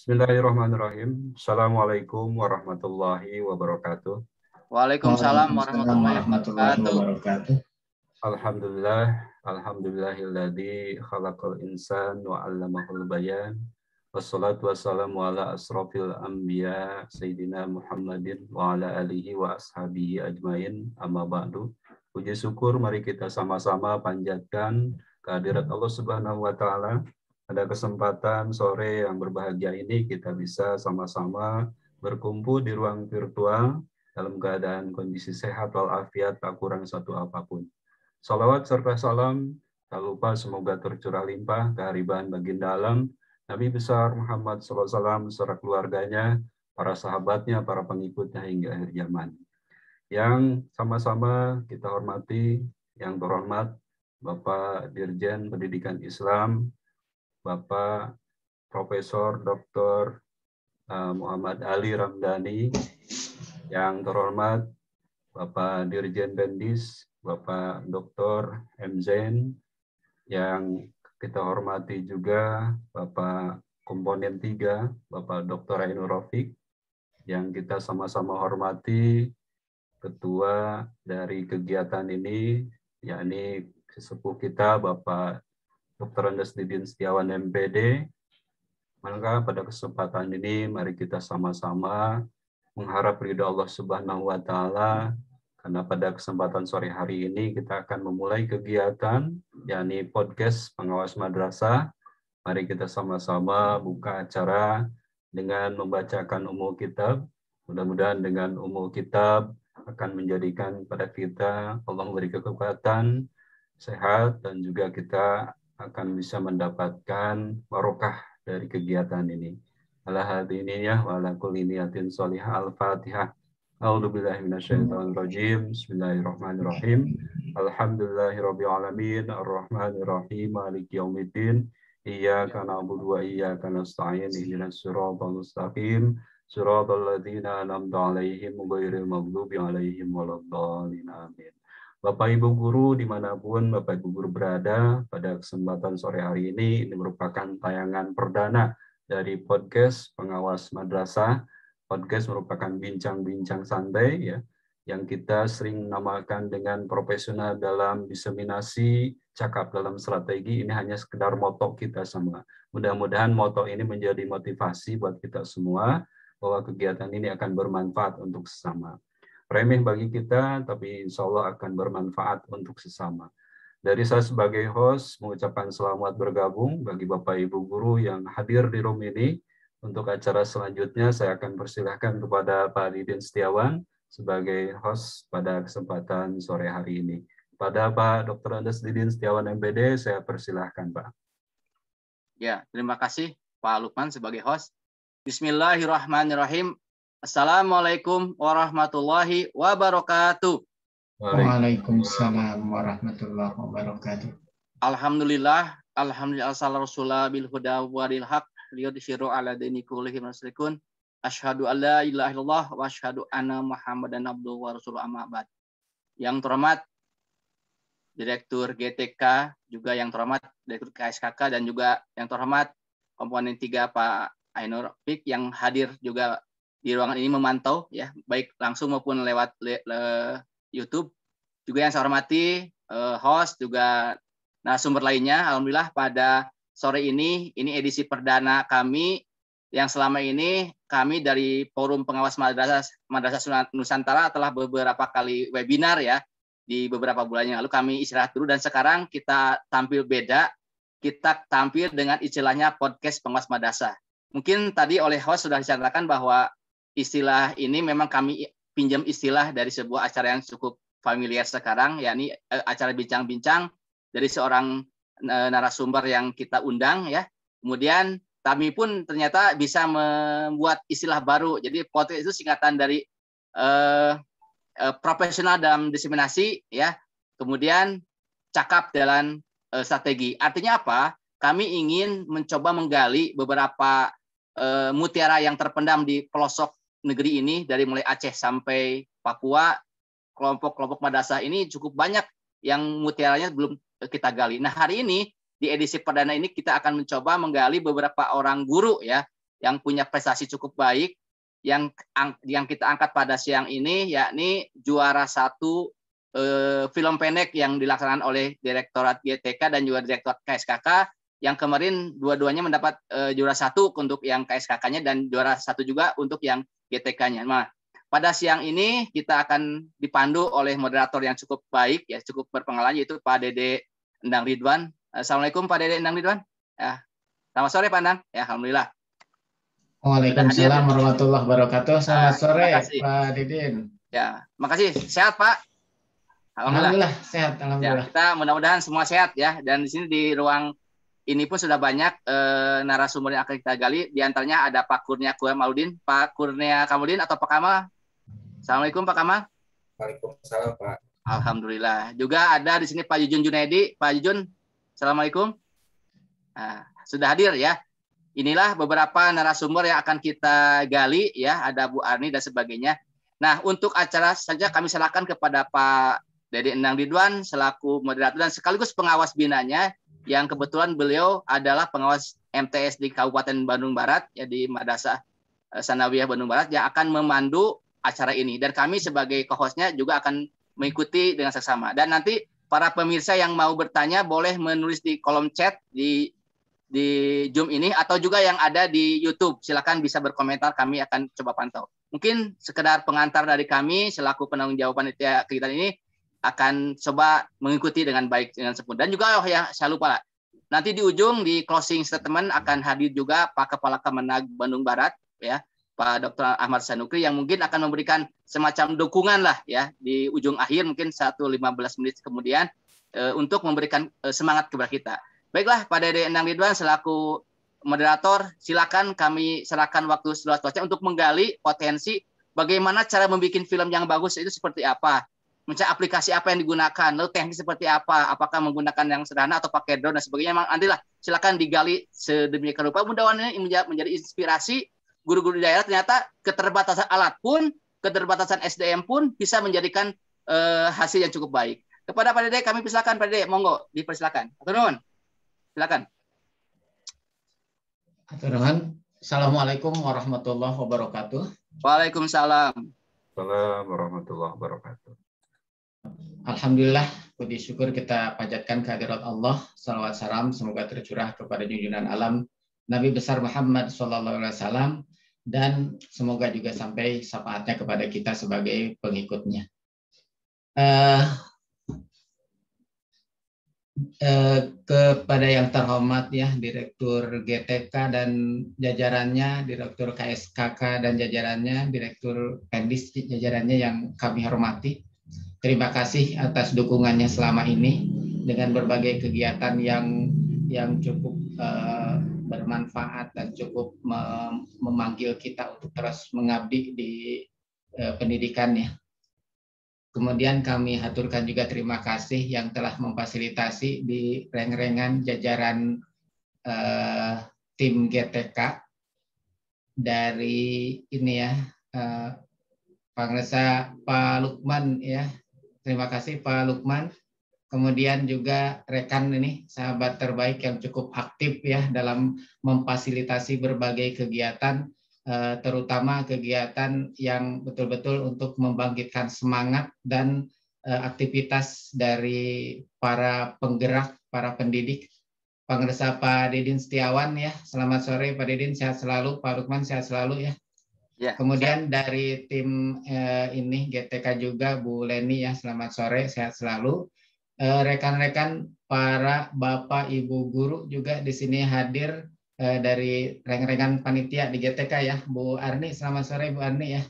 Bismillahirrahmanirrahim. Assalamualaikum warahmatullahi wabarakatuh. Waalaikumsalam warahmatullahi wabarakatuh. Alhamdulillahilladzi khalaqal insan wa 'allamahul bayan. Wassalatu wassalamu ala asrofil anbiya Sayyidina Muhammadin wa ala alihi wa ashabihi ajmain, amma ba'du. Puji syukur mari kita sama-sama panjatkan kehadirat Allah Subhanahu wa Ta'ala. Pada kesempatan sore yang berbahagia ini kita bisa sama-sama berkumpul di ruang virtual dalam keadaan kondisi sehat walafiat, tak kurang satu apapun. Salawat serta salam tak lupa semoga tercurah limpah kehariban baginda alam Nabi besar Muhammad SAW beserta keluarganya, para sahabatnya, para pengikutnya hingga akhir zaman. Yang sama-sama kita hormati, yang terhormat Bapak Dirjen Pendidikan Islam, Bapak Profesor Dr. Muhammad Ali Ramdhani, yang terhormat Bapak Dirjen Pendis, Bapak Dr. M. Zain, yang kita hormati juga Bapak Komponen 3, Bapak Dr. Ainur Rafiq, yang kita sama-sama hormati ketua dari kegiatan ini, yakni sesepuh kita Bapak Dr. Andes Didin Setiawan MPD. Maka pada kesempatan ini mari kita sama-sama mengharap ridha Allah Subhanahu wa Ta'ala, karena pada kesempatan sore hari ini kita akan memulai kegiatan yakni podcast pengawas madrasah. Mari kita sama-sama buka acara dengan membacakan Ummul Kitab. Mudah-mudahan dengan Ummul Kitab akan menjadikan pada kita Allah memberi kekuatan, sehat, dan juga kita akan bisa mendapatkan barokah dari kegiatan ini. Ala hadiniyah wa ala kulli niyatin sholihah. Al-Fatihah. A'udzubillahi minasyaitonirrajim. Bismillahirrahmanirrahim. Alhamdulillahirabbil alamin, arrahmanirrahim, maliki yaumiddin. Iyyaka na'budu wa iyyaka nasta'in. Ihdinas siratal mustaqim. Siratal ladzina an'amta 'alaihim ghairil maghdubi 'alaihim waladdallin. Amin. Bapak Ibu guru dimanapun Bapak Ibu guru berada, pada kesempatan sore hari ini merupakan tayangan perdana dari podcast pengawas madrasah. Podcast merupakan bincang-bincang santai ya, yang kita sering namakan dengan profesional dalam diseminasi, cakap dalam strategi. Ini hanya sekedar moto kita semua. Mudah-mudahan moto ini menjadi motivasi buat kita semua bahwa kegiatan ini akan bermanfaat untuk sesama. Remeh bagi kita, tapi insya Allah akan bermanfaat untuk sesama. Dari saya sebagai host, mengucapkan selamat bergabung bagi Bapak Ibu Guru yang hadir di room ini. Untuk acara selanjutnya, saya akan persilahkan kepada Pak Didin Setiawan sebagai host pada kesempatan sore hari ini. Pada Pak Dr. Andes Didin Setiawan MPD, saya persilahkan Pak. Ya, terima kasih Pak Lukman sebagai host. Bismillahirrahmanirrahim. Assalamualaikum warahmatullahi wabarakatuh. Waalaikumsalam warahmatullahi wabarakatuh. Alhamdulillah sallallahu rasulullah bil huda wa bil haq liyudhiru ala dini kullihi musyrikun. Asyhadu an la ilaha illallah wa asyhadu anna Muhammadan abduhu wa rasuluhu, amma ba'd. Yang terhormat Direktur GTK, juga yang terhormat Direktur KSKK, dan juga yang terhormat Komponen 3 Pak Ainur Rafiq yang hadir juga di ruangan ini memantau ya, baik langsung maupun lewat YouTube. Juga yang saya hormati host juga narasumber lainnya. Alhamdulillah pada sore ini edisi perdana kami yang selama ini kami dari Forum Pengawas Madrasah Nusantara telah beberapa kali webinar ya di beberapa bulan yang lalu. Kami istirahat dulu dan sekarang kita tampil beda. Kita tampil dengan istilahnya podcast pengawas madrasah. Mungkin tadi oleh host sudah diceritakan bahwa istilah ini memang kami pinjam istilah dari sebuah acara yang cukup familiar sekarang, yakni acara bincang-bincang dari seorang narasumber yang kita undang ya. Kemudian kami pun ternyata bisa membuat istilah baru. Jadi podcast itu singkatan dari profesional dalam diseminasi ya. Kemudian cakap dalam strategi. Artinya apa? Kami ingin mencoba menggali beberapa mutiara yang terpendam di pelosok negeri ini, dari mulai Aceh sampai Papua. Kelompok-kelompok madrasah ini cukup banyak yang mutiaranya belum kita gali. Nah, hari ini di edisi perdana ini kita akan mencoba menggali beberapa orang guru ya yang punya prestasi cukup baik yang kita angkat pada siang ini, yakni juara 1 film pendek yang dilaksanakan oleh Direktorat GTK dan juga Direktorat KSKK, yang kemarin dua-duanya mendapat juara 1 untuk yang KSKK-nya dan juara 1 juga untuk yang GTK-nya. Nah, pada siang ini kita akan dipandu oleh moderator yang cukup baik, ya, cukup berpengalaman, yaitu Pak Dede Endang Ridwan. Assalamualaikum Pak Dede Endang Ridwan. Ya, selamat sore Pak Endang. Ya, alhamdulillah. Waalaikumsalam warahmatullahi wabarakatuh. Selamat sore Pak Didin. Ya, makasih. Sehat Pak? Alhamdulillah sehat. Alhamdulillah. Ya, kita mudah-mudahan semua sehat ya. Dan di sini di ruang ini pun sudah banyak narasumber yang akan kita gali. Di antaranya ada Pak Kurnia Kamaludin. Pak Kurnia Kamaludin atau Pak Kamal. Assalamualaikum Pak Kamal. Waalaikumsalam Pak. Alhamdulillah. Juga ada di sini Pak Jujun Junaidi. Pak Jujun, assalamualaikum. Nah, sudah hadir ya. Inilah beberapa narasumber yang akan kita gali ya. Ada Bu Arni dan sebagainya. Nah, untuk acara saja kami serahkan kepada Pak Dede Endang Ridwan selaku moderator dan sekaligus pengawas binanya, yang kebetulan beliau adalah pengawas MTS di Kabupaten Bandung Barat ya, di Madrasah Sanawiyah Bandung Barat, yang akan memandu acara ini, dan kami sebagai co-hostnya juga akan mengikuti dengan seksama. Dan nanti para pemirsa yang mau bertanya boleh menulis di kolom chat di Zoom ini, atau juga yang ada di YouTube, silakan bisa berkomentar, kami akan coba pantau. Mungkin sekedar pengantar dari kami selaku penanggung jawab panitia kegiatan ini, akan coba mengikuti dengan baik, dengan sempurna. Dan juga ya, saya lupa lah, nanti di ujung di closing statement akan hadir juga Pak Kepala Kemenag Bandung Barat ya, Pak Dr. Ahmad Sanukri, yang mungkin akan memberikan semacam dukungan lah ya di ujung akhir, mungkin 1-15 menit kemudian untuk memberikan semangat kepada kita. Baiklah, Pak Dede Endang Ridwan selaku moderator, silakan kami serahkan waktu seluas-luasnya untuk menggali potensi bagaimana cara membuat film yang bagus itu seperti apa, mencari aplikasi apa yang digunakan, lalu teknik seperti apa, apakah menggunakan yang sederhana atau pakai drone dan sebagainya. Memang nantilah silakan digali sedemikian rupa. Mudah-mudahan ini menjadi inspirasi guru-guru di daerah. Ternyata keterbatasan alat pun, keterbatasan SDM pun bisa menjadikan hasil yang cukup baik. Kepada Pak Dede kami persilakan, Pak Dede, monggo dipersilakan. Atur silakan. Assalamualaikum warahmatullahi wabarakatuh. Waalaikumsalam. Assalamualaikum warahmatullahi wabarakatuh. Alhamdulillah, puji syukur kita panjatkan kehadirat Allah. Salawat salam semoga tercurah kepada junjungan alam Nabi besar Muhammad SAW, dan semoga juga sampai syafaatnya kepada kita sebagai pengikutnya. Kepada yang terhormat ya, Direktur GTK dan jajarannya, Direktur KSKK dan jajarannya, Direktur Pendis jajarannya yang kami hormati, terima kasih atas dukungannya selama ini dengan berbagai kegiatan yang cukup bermanfaat dan cukup memanggil kita untuk terus mengabdi di pendidikannya. Kemudian kami haturkan juga terima kasih yang telah memfasilitasi di reng-rengan jajaran tim GTK dari ini ya, Pangresa Pak Lukman ya, terima kasih Pak Lukman. Kemudian juga rekan ini sahabat terbaik yang cukup aktif ya dalam memfasilitasi berbagai kegiatan, terutama kegiatan yang betul-betul untuk membangkitkan semangat dan aktivitas dari para penggerak, para pendidik. Pangresa Pak Didin Setiawan ya, selamat sore Pak Didin, sehat selalu. Pak Lukman sehat selalu ya. Ya, kemudian dari tim ini GTK juga Bu Leni ya, selamat sore, sehat selalu. Rekan-rekan para Bapak Ibu guru juga di sini hadir dari rekan-rekan panitia di GTK ya. Bu Arni, selamat sore Bu Arni ya.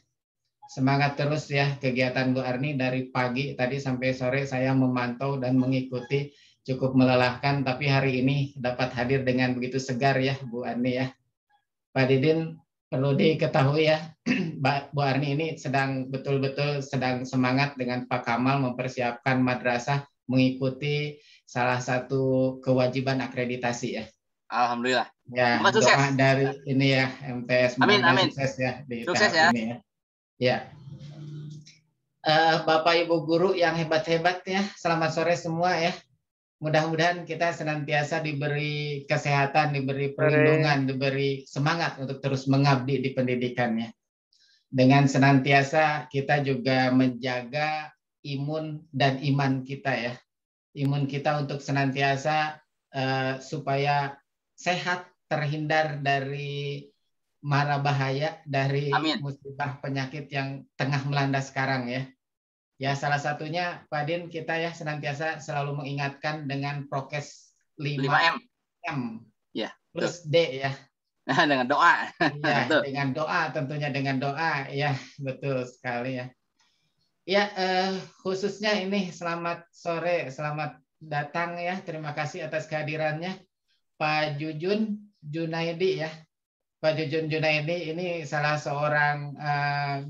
Semangat terus ya kegiatan Bu Arni, dari pagi tadi sampai sore saya memantau dan mengikuti, cukup melelahkan, tapi hari ini dapat hadir dengan begitu segar ya Bu Arni ya. Pak Didin, perlu diketahui ya, Bu Arni ini sedang betul-betul sedang semangat dengan Pak Kamal mempersiapkan madrasah mengikuti salah satu kewajiban akreditasi ya. Alhamdulillah. Ya, doa dari ini ya MTS, amin, amin. Sukses ya di sukses tahap ya. Ini ya. Ya. Bapak Ibu guru yang hebat-hebat ya, selamat sore semua ya. mudah-mudahan kita senantiasa diberi kesehatan, diberi perlindungan, diberi semangat untuk terus mengabdi di pendidikannya. Dengan senantiasa kita juga menjaga imun dan iman kita ya. Imun kita untuk senantiasa supaya sehat, terhindar dari mara bahaya, dari Amin. musibah penyakit yang tengah melanda sekarang ya. Ya, salah satunya Pak Din, kita ya senantiasa selalu mengingatkan dengan prokes 5M. Ya, plus D ya. Dengan doa. Iya, dengan doa, tentunya dengan doa ya, betul sekali ya. Ya, khususnya ini selamat sore, selamat datang ya. Terima kasih atas kehadirannya Pak Jujun Junaidi ya. Pak Jujun Junaidi ini salah seorang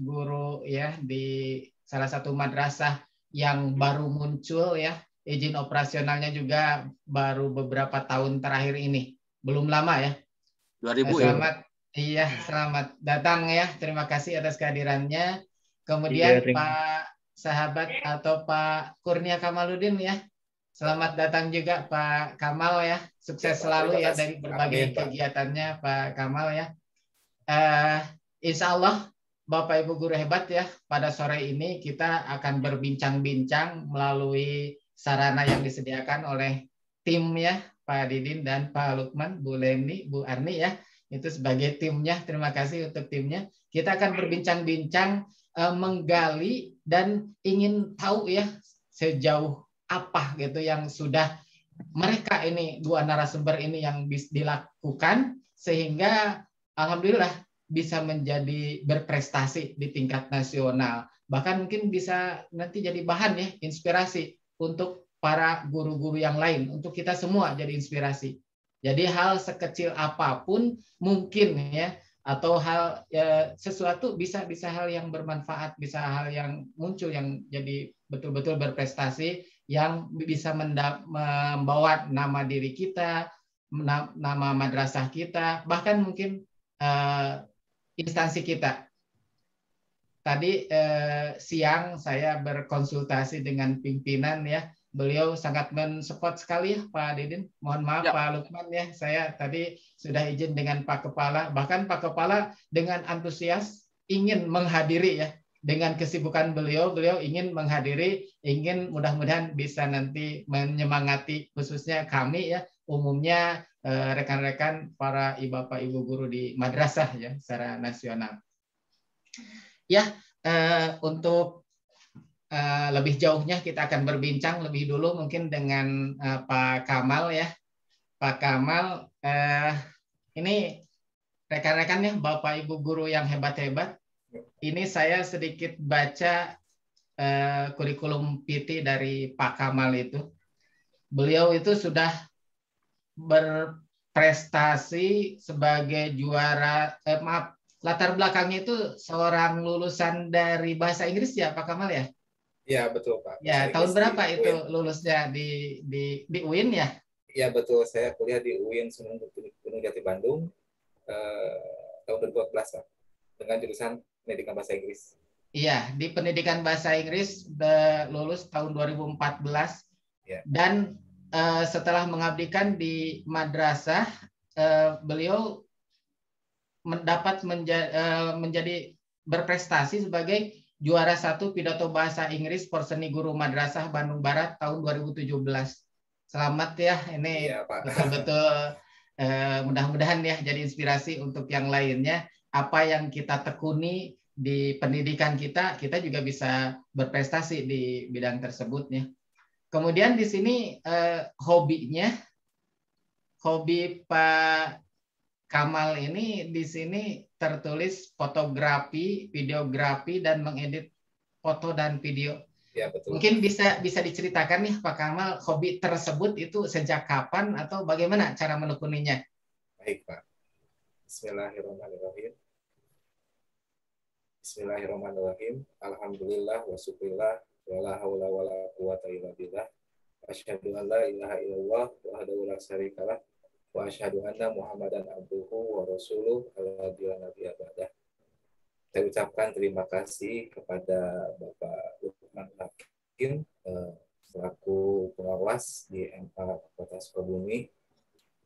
guru ya di salah satu madrasah yang baru muncul ya. Izin operasionalnya juga baru beberapa tahun terakhir ini. Belum lama ya. 2000 selamat iya, selamat datang ya. Terima kasih atas kehadirannya. Kemudian Pak sahabat atau Pak Kurnia Kamaludin ya. Selamat datang juga Pak Kamal ya. Sukses selalu ya dari berbagai kegiatannya Pak Kamal ya. Insya Allah Bapak Ibu guru hebat ya. Pada sore ini kita akan berbincang-bincang melalui sarana yang disediakan oleh tim ya, Pak Didin dan Pak Lukman, Bu Leni, Bu Arni ya. Itu sebagai timnya. Terima kasih untuk timnya. Kita akan berbincang-bincang menggali dan ingin tahu ya sejauh apa gitu yang sudah mereka ini dua narasumber ini yang dilakukan sehingga alhamdulillah bisa menjadi berprestasi di tingkat nasional. Bahkan mungkin bisa nanti jadi bahan ya, inspirasi untuk para guru-guru yang lain, untuk kita semua jadi inspirasi. Jadi hal sekecil apapun mungkin ya, atau hal sesuatu bisa hal yang bermanfaat, bisa hal yang muncul yang jadi betul-betul berprestasi, yang bisa membawa nama diri kita, nama madrasah kita, bahkan mungkin instansi kita. Tadi siang saya berkonsultasi dengan pimpinan ya. Beliau sangat mensupport sekali ya Pak Didin. Mohon maaf ya. Pak Lukman ya, saya tadi sudah izin dengan Pak Kepala. Bahkan Pak Kepala dengan antusias ingin menghadiri ya. Dengan kesibukan beliau ingin menghadiri, ingin mudah-mudahan bisa nanti menyemangati khususnya kami ya, umumnya rekan-rekan para bapak ibu guru di madrasah ya secara nasional. Ya, untuk lebih jauhnya kita akan berbincang lebih dulu mungkin dengan Pak Kamal ya. Pak Kamal, ini rekan-rekan ya, Bapak Ibu guru yang hebat-hebat. Ini saya sedikit baca kurikulum PT dari Pak Kamal itu. Beliau itu sudah berprestasi sebagai juara, latar belakangnya itu seorang lulusan dari bahasa Inggris ya Pak Kamal ya? Iya betul Pak. Ya, tahun berapa itu lulusnya di UIN ya? Iya betul, saya kuliah di UIN Sunan Gunung Jati Bandung tahun 2012 Pak, dengan jurusan pendidikan bahasa Inggris. Iya, di pendidikan bahasa Inggris lulus tahun 2014 ya. Dan setelah mengabdikan di madrasah, beliau mendapat menjadi berprestasi sebagai juara 1 pidato bahasa Inggris Porseni Guru Madrasah Bandung Barat tahun 2017. Selamat ya, ini ya, betul-betul mudah-mudahan ya jadi inspirasi untuk yang lainnya. Apa yang kita tekuni di pendidikan kita juga bisa berprestasi di bidang tersebutnya. Kemudian di sini hobinya, hobi Pak Kamal ini di sini tertulis fotografi, videografi, dan mengedit foto dan video. Ya, betul. Mungkin bisa diceritakan nih Pak Kamal, hobi tersebut itu sejak kapan atau bagaimana cara menekuninya? Baik Pak. Bismillahirrahmanirrahim. Bismillahirrahmanirrahim. Alhamdulillah wa syukurillah wa la haula wa la quwata illa billah. Asyhadu an la ilaha illallah wahdahu la syarikalah wa asyhadu anna Muhammadan abduhu wa rasuluh alladzi la nabiyya ba'dah. Saya ucapkan terima kasih kepada Bapak Lukman Hakim selaku pengawas di MA Kota Sukabumi,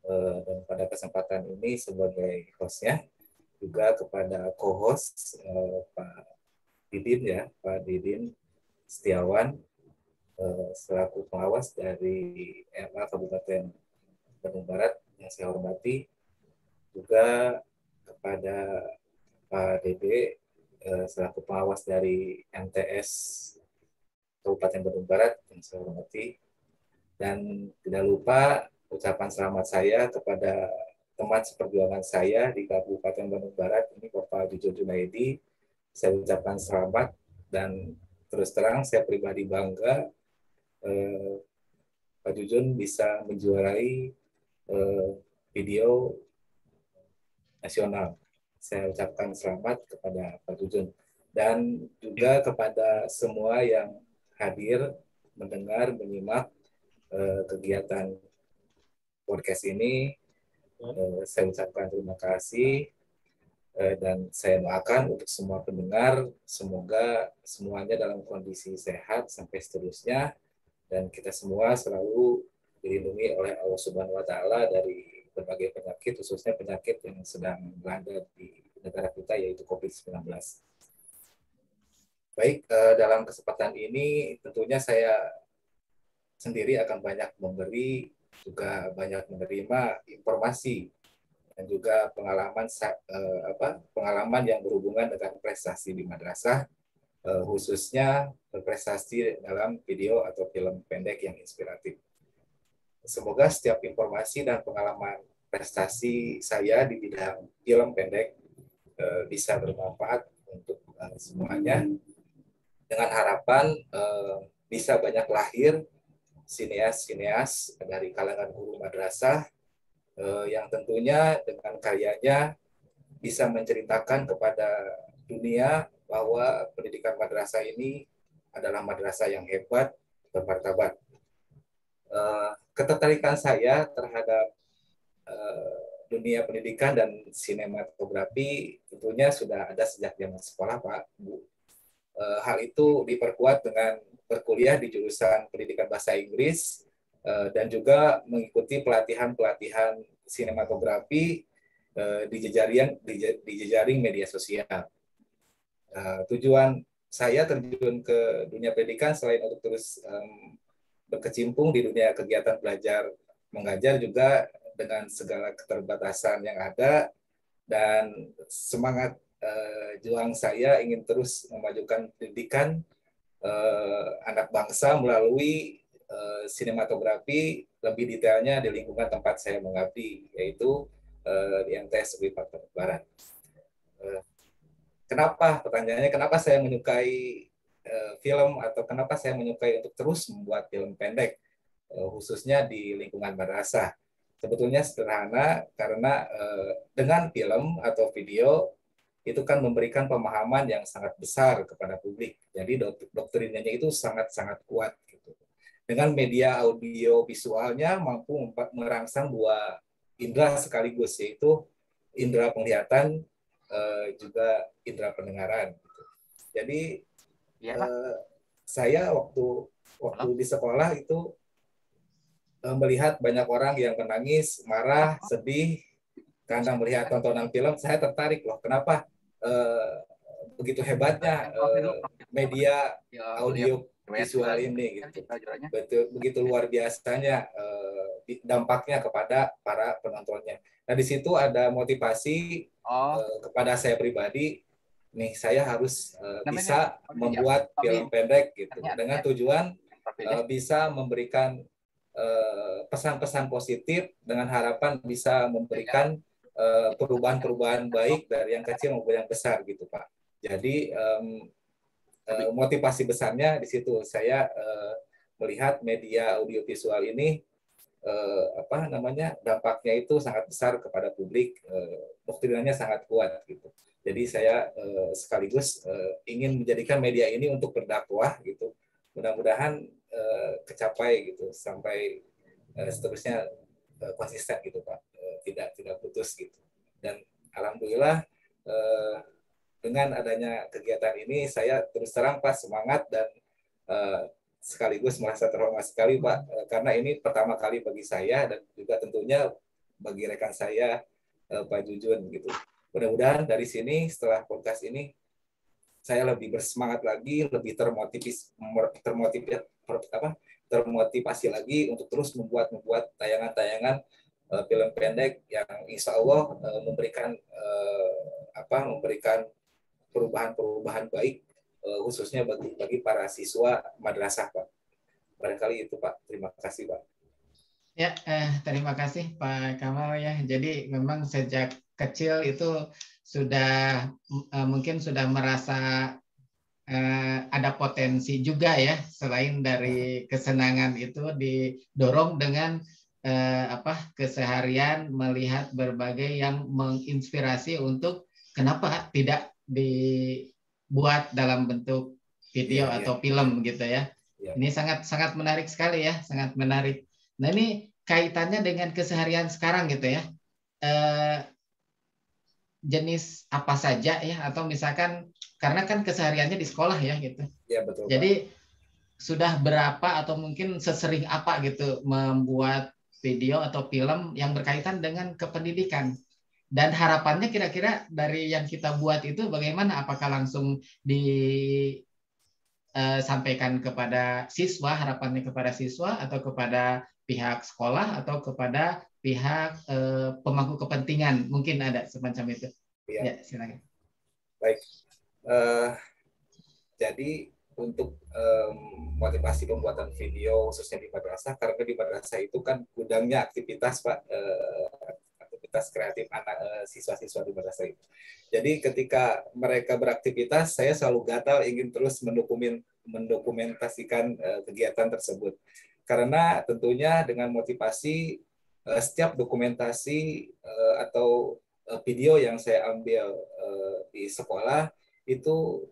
dan pada kesempatan ini sebagai hostnya, juga kepada co-host Pak Didin ya, Pak Didin Setiawan selaku pengawas dari MA Kabupaten Bandung Barat yang saya hormati, juga kepada Pak Dede selaku pengawas dari MTS Kabupaten Bandung Barat yang saya hormati, dan tidak lupa ucapan selamat saya kepada teman seperjuangan saya di Kabupaten Bandung Barat ini, Bapak Jujun Junaidi. Saya ucapkan selamat, dan terus terang saya pribadi bangga Pak Jujun bisa menjuarai video nasional. Saya ucapkan selamat kepada Pak Jujun, dan juga kepada semua yang hadir mendengar, menyimak kegiatan podcast ini. Saya ucapkan terima kasih, dan saya doakan untuk semua pendengar, semoga semuanya dalam kondisi sehat sampai seterusnya, dan kita semua selalu dilindungi oleh Allah Subhanahu wa Ta'ala dari berbagai penyakit, khususnya penyakit yang sedang melanda di negara kita, yaitu COVID-19. Baik, dalam kesempatan ini tentunya saya sendiri akan banyak memberi, juga banyak menerima informasi dan juga pengalaman yang berhubungan dengan prestasi di madrasah, khususnya berprestasi dalam video atau film pendek yang inspiratif. Semoga setiap informasi dan pengalaman prestasi saya di bidang film pendek bisa bermanfaat untuk semuanya, dengan harapan bisa banyak lahir sineas-sineas dari kalangan guru madrasah yang tentunya dengan karyanya bisa menceritakan kepada dunia bahwa pendidikan madrasah ini adalah madrasah yang hebat, bermartabat. Ketertarikan saya terhadap dunia pendidikan dan sinematografi tentunya sudah ada sejak zaman sekolah, Pak, Bu. Hal itu diperkuat dengan berkuliah di jurusan pendidikan bahasa Inggris, dan juga mengikuti pelatihan-pelatihan sinematografi di jejaring media sosial. Tujuan saya terjun ke dunia pendidikan selain untuk terus berkecimpung di dunia kegiatan belajar mengajar, juga dengan segala keterbatasan yang ada, dan semangat juang saya ingin terus memajukan pendidikan anak bangsa melalui sinematografi, lebih detailnya di lingkungan tempat saya mengabdi, yaitu di MTS UI Bandung Barat. Kenapa? Pertanyaannya, kenapa saya menyukai film, atau kenapa saya menyukai untuk terus membuat film pendek, khususnya di lingkungan madrasah? Sebetulnya sederhana, karena dengan film atau video itu kan memberikan pemahaman yang sangat besar kepada publik. Jadi doktrinnya itu sangat-sangat kuat. Gitu. Dengan media audio visualnya mampu merangsang dua indera sekaligus, yaitu indera penglihatan juga indera pendengaran. Gitu. Jadi saya waktu di sekolah itu melihat banyak orang yang menangis, marah, sedih, karena melihat tontonan film. Saya tertarik loh, kenapa begitu hebatnya media audio visual ini, gitu. Begitu luar biasanya dampaknya kepada para penontonnya. Nah, di situ ada motivasi kepada saya pribadi, nih saya harus bisa membuat film pendek gitu, dengan tujuan bisa memberikan pesan-pesan positif, dengan harapan bisa memberikan perubahan-perubahan baik dari yang kecil maupun yang besar, gitu, Pak. Jadi motivasi besarnya di situ. Saya melihat media audiovisual ini dampaknya itu sangat besar kepada publik, doktrinanya sangat kuat, gitu. Jadi saya sekaligus ingin menjadikan media ini untuk berdakwah, gitu. Mudah-mudahan kecapai, gitu, sampai seterusnya konsisten, gitu, Pak, tidak putus, gitu. Dan alhamdulillah dengan adanya kegiatan ini saya terus terang, Pak, semangat, dan sekaligus merasa terhormat sekali Pak, karena ini pertama kali bagi saya dan juga tentunya bagi rekan saya Pak Jujun gitu. Mudah-mudahan dari sini setelah podcast ini saya lebih bersemangat lagi, lebih termotivasi lagi untuk terus membuat tayangan-tayangan film pendek yang insya Allah memberikan perubahan baik khususnya bagi para siswa madrasah Pak. Barangkali itu Pak. Terima kasih Pak. Ya, terima kasih Pak Kamal ya. Jadi memang sejak kecil itu sudah mungkin sudah merasa ada potensi juga ya, selain dari kesenangan itu didorong dengan keseharian melihat berbagai yang menginspirasi untuk kenapa tidak dibuat dalam bentuk video atau film gitu ya. Ini sangat menarik sekali ya, sangat menarik. Nah ini kaitannya dengan keseharian sekarang gitu ya. Jenis apa saja ya, atau misalkan karena kan kesehariannya di sekolah ya gitu. Ya, betul, jadi Pak, sudah berapa atau mungkin sesering apa gitu membuat video atau film yang berkaitan dengan kependidikan, dan harapannya kira-kira dari yang kita buat itu bagaimana? Apakah langsung disampaikan kepada siswa, harapannya kepada siswa atau kepada pihak sekolah atau kepada pihak pemangku kepentingan, mungkin ada semacam itu. Ya, silakan. Baik. Jadi untuk motivasi pembuatan video khususnya di madrasah, karena di madrasah itu kan gudangnya aktivitas Pak, aktivitas kreatif anak siswa-siswa di madrasah itu. Jadi ketika mereka beraktivitas, saya selalu gatal ingin terus mendokumentasikan kegiatan tersebut. Karena tentunya dengan motivasi setiap dokumentasi atau video yang saya ambil di sekolah itu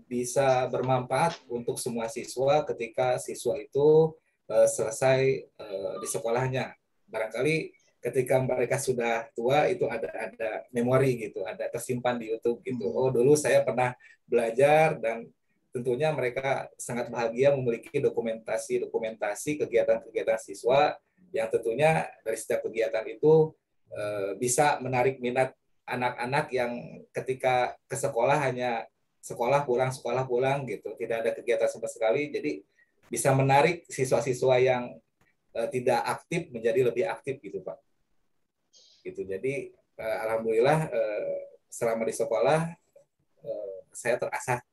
bisa bermanfaat untuk semua siswa ketika siswa itu selesai di sekolahnya. Barangkali ketika mereka sudah tua itu ada memori gitu, ada tersimpan di YouTube gitu. Oh, dulu saya pernah belajar, dan tentunya mereka sangat bahagia memiliki dokumentasi kegiatan-kegiatan siswa yang tentunya dari setiap kegiatan itu bisa menarik minat anak-anak yang ketika ke sekolah hanya sekolah pulang gitu, tidak ada kegiatan sama sekali. Jadi bisa menarik siswa-siswa yang tidak aktif menjadi lebih aktif gitu Pak. Gitu. Jadi alhamdulillah selama di sekolah saya terasah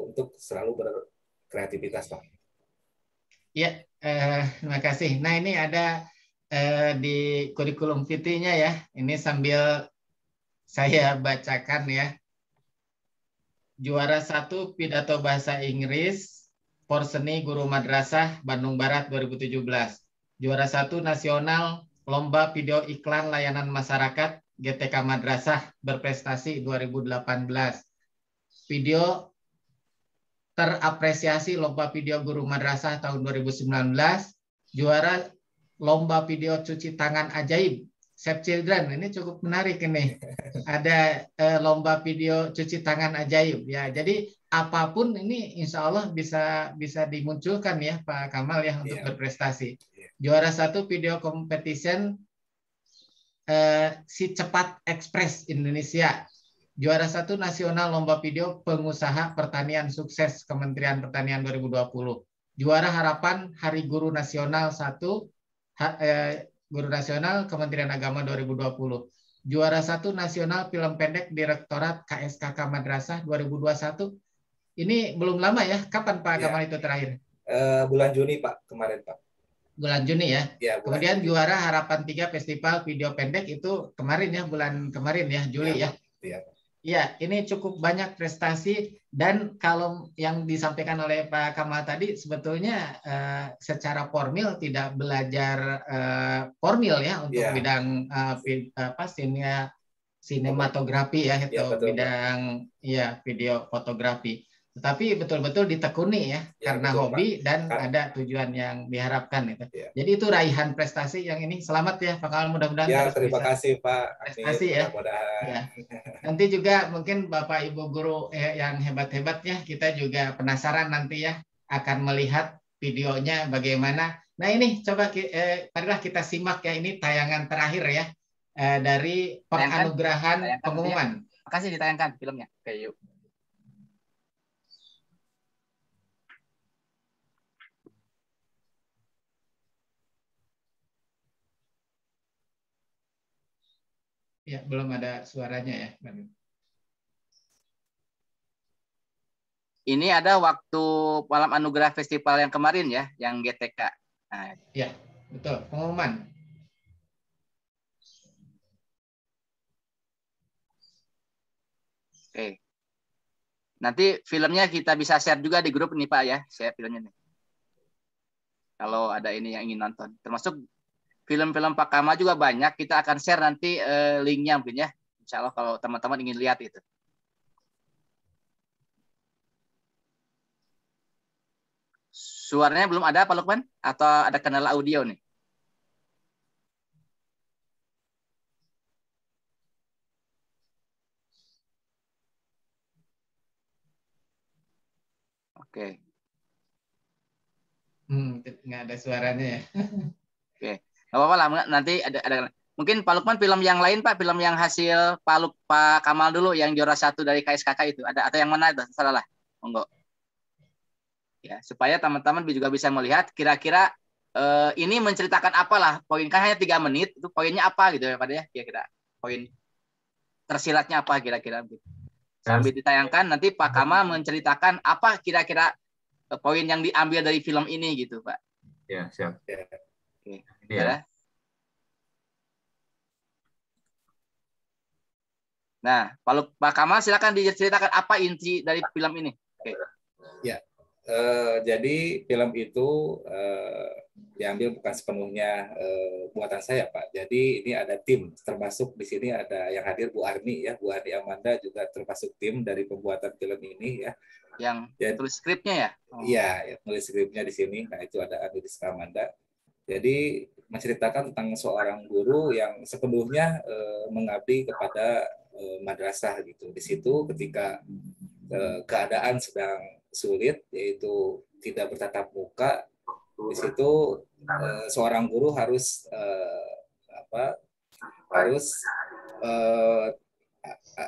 untuk selalu berkreativitas Pak. Ya, terima kasih. Nah ini ada di kurikulum vitae-nya ya. Ini sambil saya bacakan ya. Juara 1 pidato bahasa Inggris Porseni Guru Madrasah Bandung Barat 2017. Juara 1 nasional lomba video iklan layanan masyarakat GTK Madrasah berprestasi 2018. Video terapresiasi lomba video guru madrasah tahun 2019. Juara lomba video cuci tangan ajaib Save Children, ini cukup menarik ini. Ada lomba video cuci tangan ajaib ya. Jadi apapun ini insya Allah bisa dimunculkan ya Pak Kamal ya untuk berprestasi. Juara 1 video competition Si Cepat Express Indonesia. Juara 1 nasional lomba video pengusaha pertanian sukses Kementerian Pertanian 2020. Juara harapan Hari Guru Nasional 1 Guru Nasional Kementerian Agama 2020. Juara 1 nasional film pendek Direktorat KSKK Madrasah 2021. Ini belum lama ya. Kapan Pak Kamal itu terakhir? Bulan Juni Pak, kemarin Pak. Bulan Juni ya. Kemudian Juni. Juara harapan 3 festival video pendek itu kemarin ya, bulan kemarin ya, Juli ya. Ya, ini cukup banyak prestasi, dan kalau yang disampaikan oleh Pak Kamal tadi sebetulnya secara formil tidak belajar formil ya untuk bidang sinematografi ya, atau bidang video fotografi. Tetapi betul-betul ditekuni ya karena betul, hobi Pak. Dan ada tujuan yang diharapkan itu. Jadi itu raihan prestasi yang ini. Selamat ya Pak Kamal, mudah-mudahan terima kasih Pak. Prestasi ya. Nanti juga mungkin Bapak Ibu guru yang hebat-hebat ya, kita juga penasaran nanti ya akan melihat videonya bagaimana. Nah ini coba marilah kita simak ya, ini tayangan terakhir ya dari penganugerahan pengumuman. Makasih, ditayangkan filmnya. Oke, yuk. Ya, belum ada suaranya ya. Ini ada waktu malam anugerah festival yang kemarin ya, yang GTK. Nah, ya, betul. Pengumuman. Oke. Nanti filmnya kita bisa share juga di grup nih Pak ya, share filmnya nih. Kalau ada ini yang ingin nonton. Termasuk film-film Pak Kamal juga banyak, kita akan share nanti linknya mungkin ya. Insya Allah kalau teman-teman ingin lihat itu. Suaranya belum ada Pak Lukman? Atau ada kendala audio nih? Oke. Nggak ada suaranya ya. Oke. Nggak apa-apa lah, nanti ada. Mungkin Pak Lukman film yang lain Pak, film yang hasil Pak Kamal dulu yang juara 1 dari KSKK itu ada atau yang mana itu? Salah lah. Monggo. Ya, supaya teman-teman juga bisa melihat kira-kira ini menceritakan apalah. Poin kan hanya 3 menit, itu poinnya apa gitu ya Pak ya? Kira-kira poin tersiratnya apa kira-kira gitu. Sambil ditayangkan nanti Pak Kamal menceritakan apa kira-kira poin yang diambil dari film ini gitu, Pak. Ya, siap. Oke. Ini ya. Nah, kalau Pak Kamal silakan diceritakan apa inti dari film ini. Oke. Ya, jadi film itu diambil bukan sepenuhnya buatan saya, Pak. Jadi ini ada tim, termasuk di sini ada yang hadir Bu Arni ya, Bu Arni Amanda juga termasuk tim dari pembuatan film ini ya. Yang tulis skripnya ya? Iya, ya, tulis skripnya di sini. Nah itu ada Arni Amanda. Jadi menceritakan tentang seorang guru yang sepenuhnya mengabdi kepada madrasah gitu. Di situ ketika keadaan sedang sulit, yaitu tidak bertatap muka, di situ seorang guru harus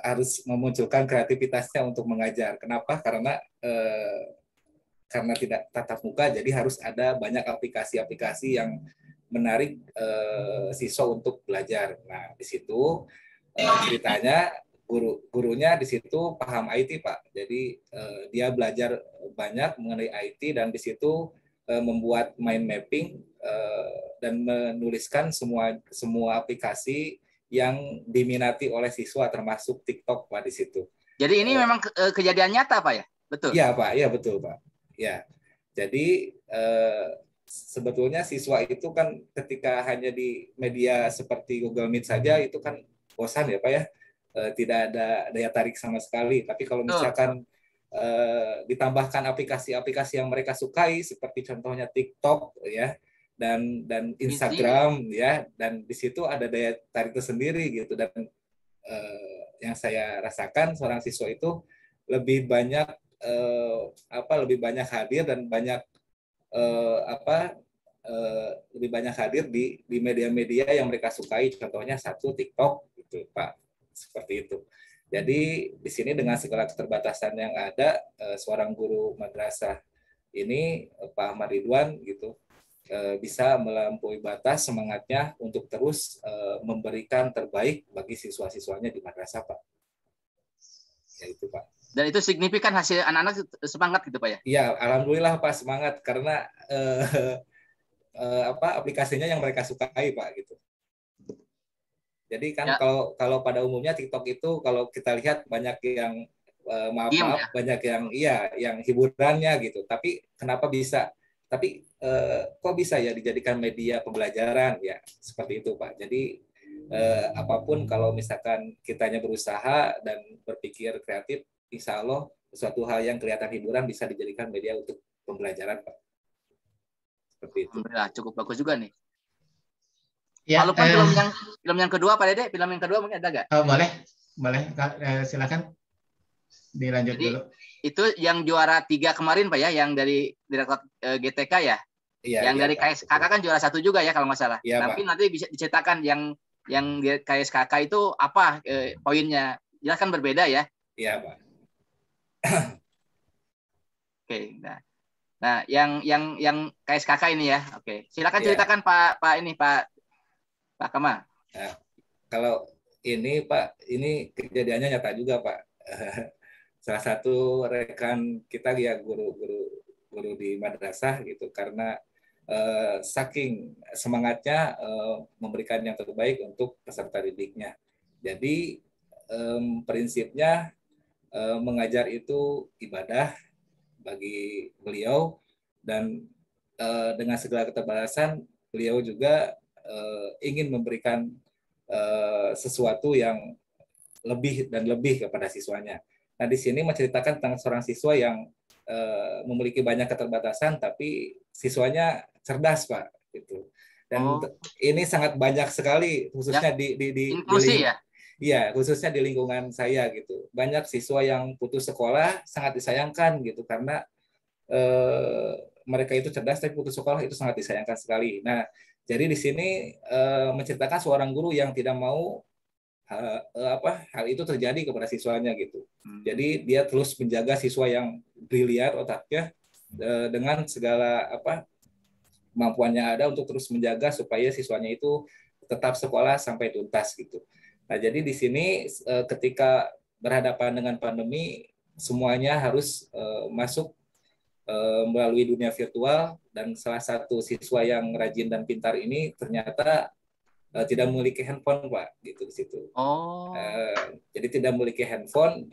harus memunculkan kreativitasnya untuk mengajar. Kenapa? Karena tidak tatap muka, jadi harus ada banyak aplikasi-aplikasi yang menarik siswa untuk belajar. Nah, di situ ceritanya gurunya di situ paham IT, Pak. Jadi dia belajar banyak mengenai IT dan di situ membuat mind mapping dan menuliskan semua aplikasi yang diminati oleh siswa termasuk TikTok, Pak, di situ. Jadi ini memang kejadian nyata, Pak ya? Betul. Iya, Pak. Iya, betul, Pak. Ya. Jadi sebetulnya siswa itu kan ketika hanya di media seperti Google Meet saja itu kan bosan ya Pak ya, tidak ada daya tarik sama sekali. Tapi kalau misalkan ditambahkan aplikasi-aplikasi yang mereka sukai seperti contohnya TikTok ya dan Instagram ya, dan di situ ada daya tarik tersendiri gitu. Dan yang saya rasakan seorang siswa itu lebih banyak hadir dan lebih banyak hadir di media-media yang mereka sukai, contohnya satu TikTok gitu Pak, seperti itu. Jadi di sini dengan segala keterbatasan yang ada, seorang guru madrasah ini Pak Ahmad Ridwan gitu bisa melampaui batas semangatnya untuk terus memberikan terbaik bagi siswa-siswanya di madrasah, Pak. Ya itu, Pak. Dan itu signifikan hasil anak-anak semangat gitu Pak ya? Iya, alhamdulillah Pak semangat karena aplikasinya yang mereka sukai Pak gitu. Jadi kan ya. kalau pada umumnya TikTok itu kalau kita lihat banyak yang banyak yang yang hiburannya gitu. Tapi kenapa bisa? Tapi kok bisa ya dijadikan media pembelajaran ya seperti itu Pak. Jadi apapun kalau misalkan kitanya berusaha dan berpikir kreatif, insya Allah suatu hal yang kelihatan hiburan bisa dijadikan media untuk pembelajaran, Pak. Seperti itu. Alhamdulillah, cukup bagus juga nih. Ya, Kalau film yang kedua, Pak Dede, film yang kedua mungkin ada nggak? Boleh, silakan dilanjut dulu. itu yang juara 3 kemarin Pak ya, yang dari Direktorat GTK ya. Iya, Yang iya, dari Pak. KSKK kan juara 1 juga ya kalau nggak salah. Iya, Tapi Pak. nanti bisa diceritakan yang KSKK itu apa poinnya. Jelas kan berbeda ya. Iya, Pak. Oke. Nah, yang KSKK ini ya. Oke. Silakan Iya. ceritakan Pak Kamal. Nah, kalau ini Pak, ini kejadiannya nyata juga Pak. Salah satu rekan kita ya guru di madrasah gitu, karena saking semangatnya memberikan yang terbaik untuk peserta didiknya. Jadi prinsipnya mengajar itu ibadah bagi beliau, dan dengan segala keterbatasan beliau juga ingin memberikan sesuatu yang lebih dan lebih kepada siswanya. Nah, di sini menceritakan tentang seorang siswa yang memiliki banyak keterbatasan, tapi siswanya cerdas, Pak. Gitu. Dan ini sangat banyak sekali, khususnya di inklusi ya. Iya, khususnya di lingkungan saya gitu. Banyak siswa yang putus sekolah sangat disayangkan gitu, karena mereka itu cerdas tapi putus sekolah, itu sangat disayangkan sekali. Nah, jadi di sini menceritakan seorang guru yang tidak mau hal itu terjadi kepada siswanya gitu. Jadi dia terus menjaga siswa yang brilian otaknya dengan segala kemampuannya ada untuk terus menjaga supaya siswanya itu tetap sekolah sampai tuntas gitu. Nah, jadi di sini ketika berhadapan dengan pandemi, semuanya harus masuk melalui dunia virtual, dan salah satu siswa yang rajin dan pintar ini ternyata tidak memiliki handphone, Pak, gitu di situ. Jadi tidak memiliki handphone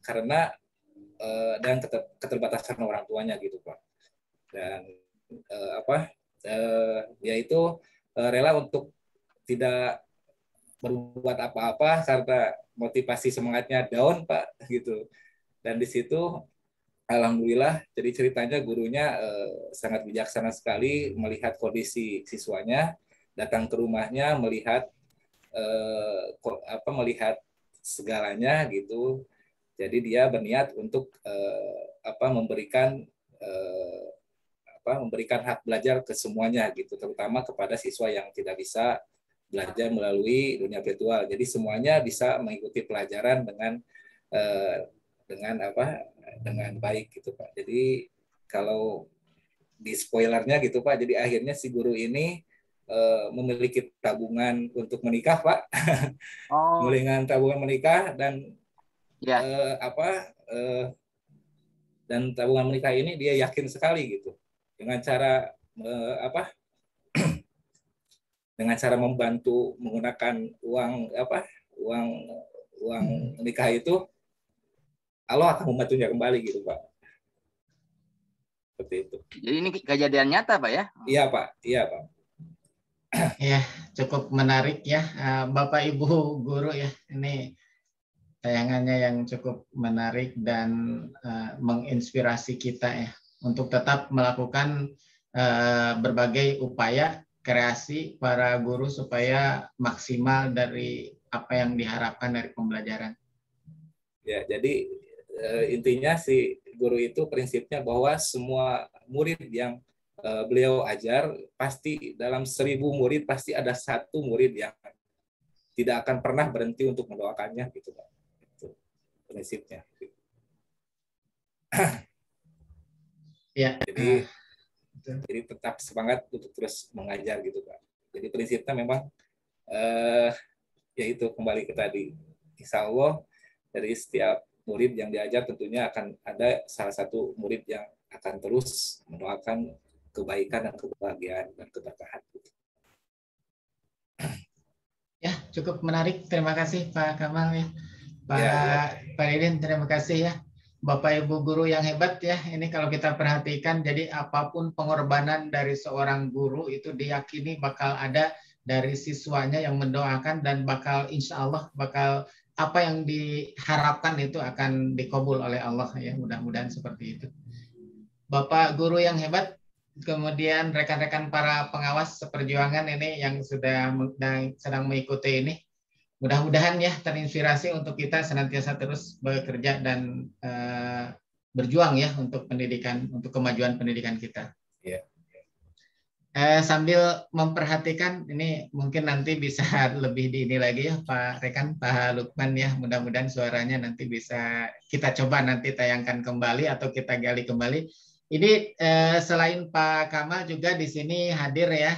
karena dan keterbatasan orang tuanya gitu, Pak. Dan dia itu rela untuk tidak berbuat apa-apa karena motivasi semangatnya down, Pak, gitu. Dan di situ alhamdulillah, jadi ceritanya gurunya sangat bijaksana sekali melihat kondisi siswanya, datang ke rumahnya, melihat melihat segalanya gitu. Jadi dia berniat untuk memberikan hak belajar ke semuanya gitu, terutama kepada siswa yang tidak bisa belajar melalui dunia virtual. Jadi semuanya bisa mengikuti pelajaran dengan baik gitu, Pak. Jadi kalau di spoilernya gitu, Pak, jadi akhirnya si guru ini memiliki tabungan untuk menikah, Pak. Memiliki tabungan menikah, dan dan tabungan menikah ini dia yakin sekali gitu dengan cara dengan cara membantu menggunakan uang menikah itu, Allah akan membantunya kembali gitu, Pak. Seperti itu. Jadi ini kejadian nyata, Pak ya? Iya, Pak. Iya, Pak. Ya, cukup menarik ya, Bapak Ibu guru ya. Ini tayangannya yang cukup menarik dan menginspirasi kita ya untuk tetap melakukan berbagai upaya kreasi para guru supaya maksimal dari apa yang diharapkan dari pembelajaran. Ya, jadi intinya si guru itu prinsipnya bahwa semua murid yang beliau ajar, pasti dalam 1000 murid pasti ada 1 murid yang tidak akan pernah berhenti untuk mendoakannya gitu, Pak. Itu prinsipnya. Ya. Jadi tetap semangat untuk terus mengajar gitu, Pak. Jadi prinsipnya memang yaitu kembali ke tadi, insya Allah dari setiap murid yang diajar tentunya akan ada salah satu murid yang akan terus mendoakan kebaikan dan kebahagiaan dan keberkahan. Ya, cukup menarik. Terima kasih Pak Kamal ya. Pak Didin, terima kasih ya. Bapak Ibu guru yang hebat ya. Ini kalau kita perhatikan, jadi apapun pengorbanan dari seorang guru itu diyakini bakal ada dari siswanya yang mendoakan, dan bakal insya Allah bakal apa yang diharapkan itu akan dikabul oleh Allah ya. Mudah-mudahan seperti itu. Bapak guru yang hebat, kemudian rekan-rekan para pengawas seperjuangan ini yang sedang mengikuti ini. mudah-mudahan ya terinspirasi untuk kita senantiasa terus bekerja dan berjuang ya untuk pendidikan, untuk kemajuan pendidikan kita. Iya. Sambil memperhatikan ini mungkin nanti bisa lebih di ini lagi ya Pak Rekan, Pak Lukman ya, mudah-mudahan suaranya nanti bisa kita coba nanti tayangkan kembali atau kita gali kembali. Ini selain Pak Kamal juga di sini hadir ya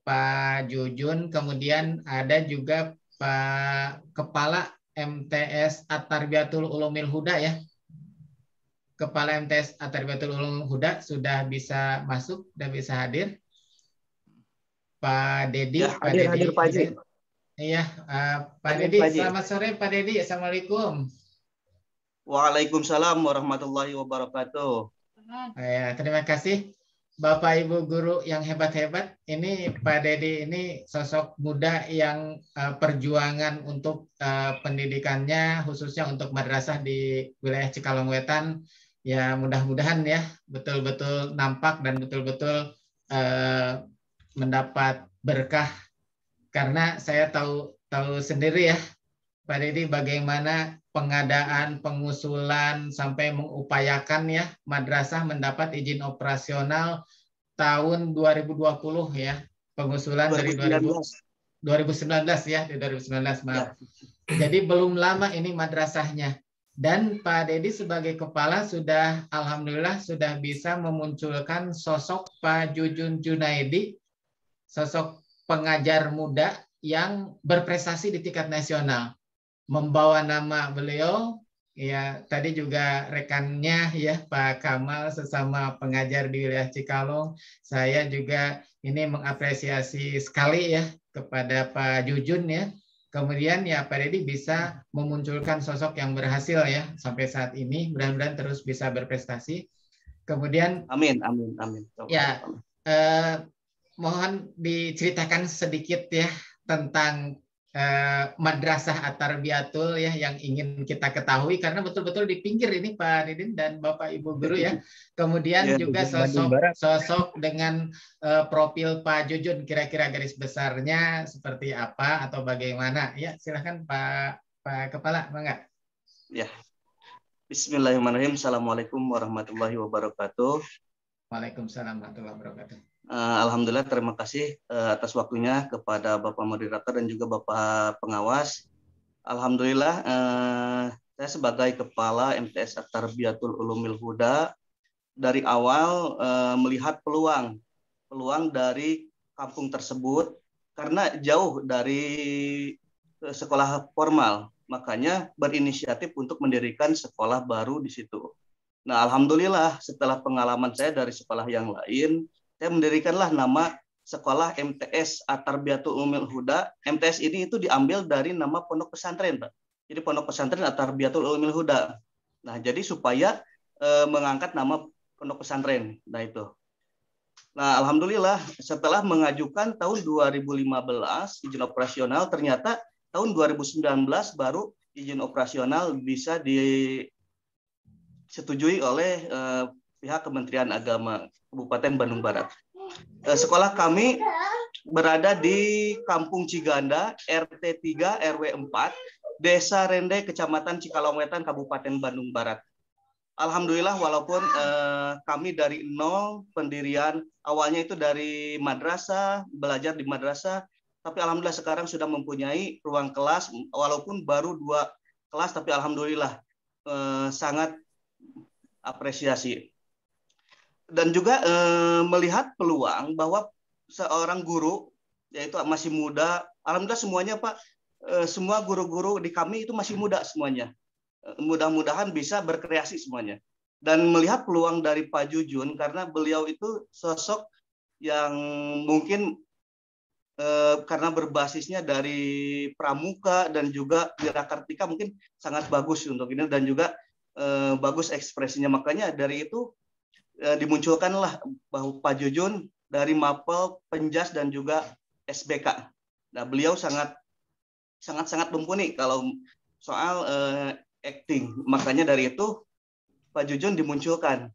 Pak Jujun, kemudian ada juga Pak Kepala MTS At-Tarbiyatul Ulumil Huda ya. Kepala MTS At-Tarbiyatul Ulumil Huda sudah bisa masuk, sudah bisa hadir. Pak Dedi, ya, hadir Pak Haji. Iya, Pak Dedi, selamat sore Pak Dedi. Assalamualaikum. Waalaikumsalam warahmatullahi wabarakatuh. Ya, terima kasih Bapak Ibu guru yang hebat-hebat. Ini Pak Dedi ini sosok muda yang perjuangan untuk pendidikannya khususnya untuk madrasah di wilayah Cikalongwetan ya, mudah-mudahan ya betul-betul nampak dan betul-betul mendapat berkah, karena saya tahu sendiri ya Pak Dedi bagaimana pengadaan, pengusulan sampai mengupayakan ya madrasah mendapat izin operasional tahun 2020 ya, pengusulan 2019. Dari 2019 ya, di 2019 maaf. Ya. Jadi belum lama ini madrasahnya. Dan Pak Dedi sebagai kepala sudah alhamdulillah sudah bisa memunculkan sosok Pak Jujun Junaidi, sosok pengajar muda yang berprestasi di tingkat nasional. Membawa nama beliau, ya tadi juga rekannya ya Pak Kamal sesama pengajar di wilayah Cikalong. Saya juga ini mengapresiasi sekali ya kepada Pak Jujun ya. Kemudian ya Pak Dedi bisa memunculkan sosok yang berhasil ya sampai saat ini. Mudah-mudahan terus bisa berprestasi. Kemudian amin. Ya mohon diceritakan sedikit ya tentang madrasah At-Tarbiyatul ya yang ingin kita ketahui, karena betul-betul di pinggir ini Pak Didin dan Bapak Ibu guru ya. Kemudian ya, juga sosok dengan profil Pak Jujun, kira-kira garis besarnya seperti apa atau bagaimana ya, silahkan Pak Kepala, Bangga. Ya, Bismillahirrahmanirrahim. Assalamualaikum warahmatullahi wabarakatuh. Waalaikumsalam warahmatullahi wabarakatuh. Alhamdulillah, terima kasih atas waktunya kepada Bapak Moderator dan juga Bapak Pengawas. Alhamdulillah, saya sebagai Kepala MTS At-Tarbiyatul Ulumil Huda dari awal melihat peluang dari kampung tersebut karena jauh dari sekolah formal, makanya berinisiatif untuk mendirikan sekolah baru di situ. Nah, alhamdulillah setelah pengalaman saya dari sekolah yang lain, saya mendirikanlah nama sekolah MTS At-Tarbiyatul Ulumil Huda. MTS ini itu diambil dari nama pondok pesantren, Pak. Jadi pondok pesantren At-Tarbiyatul Ulumil Huda. Nah, jadi supaya mengangkat nama pondok pesantren. Nah, itu. Nah, alhamdulillah setelah mengajukan tahun 2015 izin operasional, ternyata tahun 2019 baru izin operasional bisa disetujui oleh pihak Kementerian Agama Kabupaten Bandung Barat. Sekolah kami berada di Kampung Ciganda, RT 3 RW 4, Desa Rende, Kecamatan Cikalongwetan, Kabupaten Bandung Barat. Alhamdulillah walaupun kami dari nol pendirian, awalnya itu dari madrasah, belajar di madrasah, tapi alhamdulillah sekarang sudah mempunyai ruang kelas, walaupun baru 2 kelas, tapi alhamdulillah sangat apresiasi. Dan juga melihat peluang bahwa seorang guru, yaitu masih muda, alhamdulillah semuanya Pak, semua guru-guru di kami itu masih muda semuanya. Mudah-mudahan bisa berkreasi semuanya. Dan melihat peluang dari Pak Jujun, karena beliau itu sosok yang mungkin karena berbasisnya dari Pramuka dan juga Wirakartika mungkin sangat bagus untuk ini, dan juga bagus ekspresinya. Makanya dari itu dimunculkanlah bahwa Pak Jujun dari Mapel, Penjas dan juga SBK. Nah, beliau sangat mumpuni kalau soal acting. Makanya dari itu Pak Jujun dimunculkan.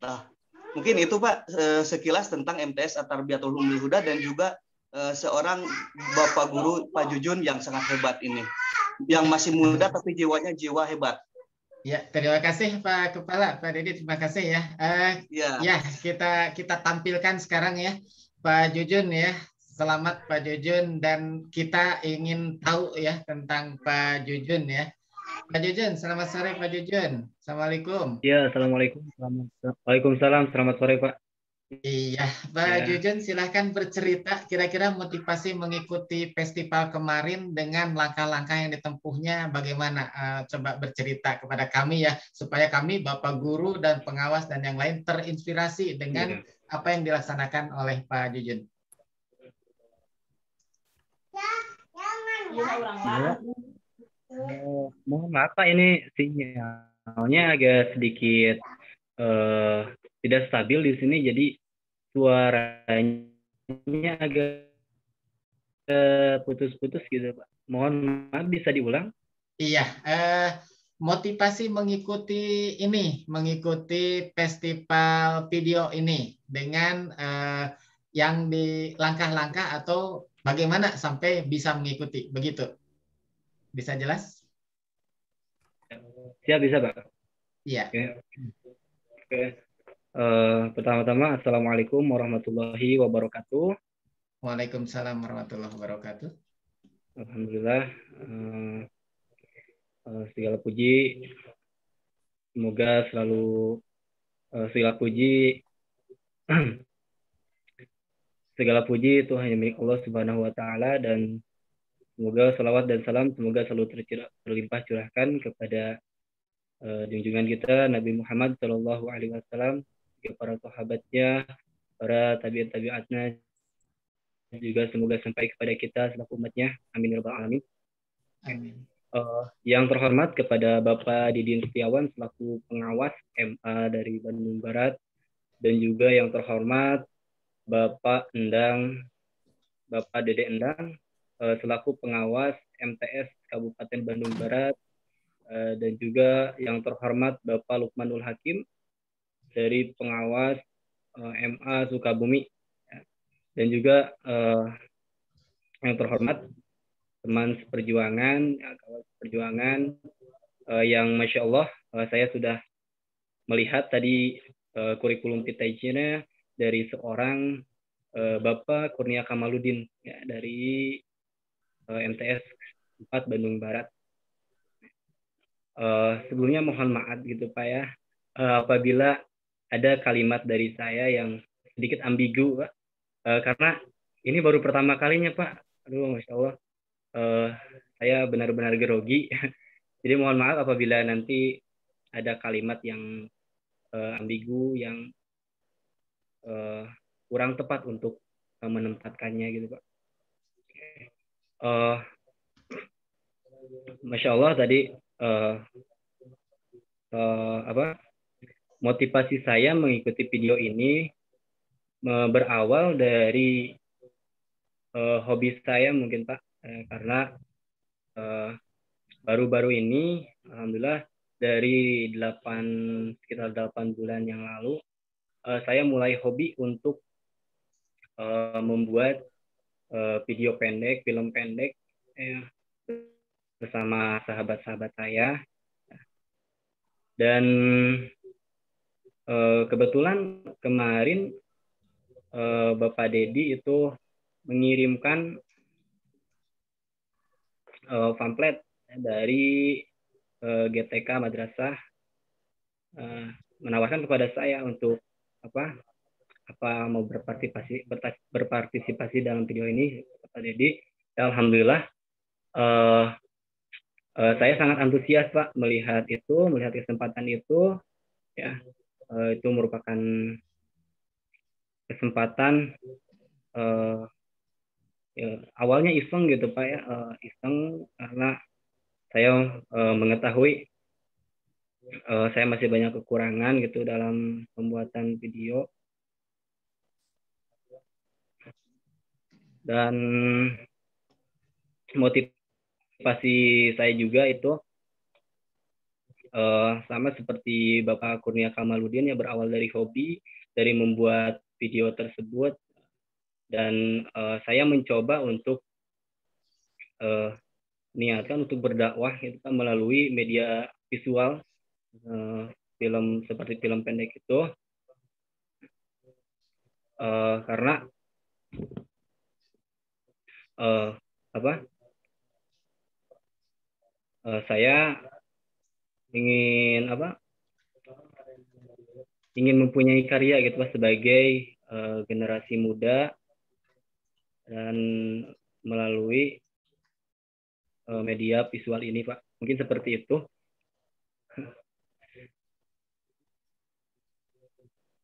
Nah, mungkin itu Pak sekilas tentang MTS At-Tarbiyatul Ulumil Huda dan juga seorang Bapak Guru Pak Jujun yang sangat hebat ini, yang masih muda tapi jiwanya jiwa hebat. Ya, terima kasih Pak Kepala, Pak Dedi, terima kasih ya. Ya, kita tampilkan sekarang ya, Pak Jujun ya. Selamat Pak Jujun, dan kita ingin tahu ya tentang Pak Jujun ya. Pak Jujun, selamat sore Pak Jujun. Assalamualaikum. Ya, assalamualaikum. Waalaikumsalam. Selamat sore Pak. Iya, Pak Jujun silahkan bercerita kira-kira motivasi mengikuti festival kemarin dengan langkah-langkah yang ditempuhnya bagaimana? Coba bercerita kepada kami ya, supaya kami Bapak Guru dan pengawas dan yang lain terinspirasi dengan apa yang dilaksanakan oleh Pak Jujun. Mohon maaf Pak, ini sinyalnya agak sedikit tidak stabil di sini, jadi suaranya agak putus-putus gitu Pak. Mohon maaf, bisa diulang? Iya, motivasi mengikuti festival video ini dengan yang di langkah-langkah atau bagaimana sampai bisa mengikuti, begitu? Bisa jelas? Siap, bisa Pak. Iya. Oke. Pertama-tama, Assalamualaikum warahmatullahi wabarakatuh. Waalaikumsalam warahmatullahi wabarakatuh. Alhamdulillah, segala puji, semoga selalu segala puji itu hanya milik Allah Subhanahu wa Ta'ala, dan semoga salawat dan salam semoga selalu terlimpah curahkan kepada junjungan kita Nabi Muhammad Shallallahu Alaihi Wasallam, para sahabatnya, para tabi'at-tabi'atnya, juga semoga sampai kepada kita selaku umatnya. Amin ya rabbal alamin. Amin. Yang terhormat kepada Bapak Didin Setiawan selaku pengawas MA dari Bandung Barat, dan juga yang terhormat Bapak Dede Endang selaku pengawas MTS Kabupaten Bandung Barat, dan juga yang terhormat Bapak Lukmanul Hakim dari pengawas MA Sukabumi, dan juga yang terhormat teman seperjuangan, kawan seperjuangan yang Masya Allah saya sudah melihat tadi kurikulum PTJ-nya dari seorang Bapak Kurnia Kamaludin ya, dari MTS 4 Bandung Barat. Sebelumnya mohon maaf gitu Pak ya, apabila ada kalimat dari saya yang sedikit ambigu Pak, karena ini baru pertama kalinya Pak. Aduh, Masya Allah, saya benar-benar grogi. Jadi mohon maaf apabila nanti ada kalimat yang ambigu, yang kurang tepat untuk menempatkannya gitu Pak. Masya Allah tadi motivasi saya mengikuti video ini berawal dari hobi saya mungkin Pak, karena baru-baru ini alhamdulillah dari sekitar 8 bulan yang lalu saya mulai hobi untuk membuat video pendek, film pendek bersama sahabat-sahabat saya. Dan kebetulan kemarin Bapak Dedi itu mengirimkan pamflet dari GTK Madrasah, menawarkan kepada saya untuk mau berpartisipasi dalam video ini Bapak Dedi. Alhamdulillah saya sangat antusias Pak melihat kesempatan itu ya. Itu merupakan kesempatan ya, awalnya iseng gitu Pak ya, iseng karena saya mengetahui saya masih banyak kekurangan gitu dalam pembuatan video, dan motivasi saya juga itu sama seperti Bapak Kurnia Kamaludin ya, berawal dari hobi, dari membuat video tersebut Dan saya mencoba untuk niatkan untuk berdakwah itu kan melalui media visual, film seperti film pendek itu, karena saya ingin ingin mempunyai karya gitu Pak, sebagai generasi muda, dan melalui media visual ini Pak, mungkin seperti itu.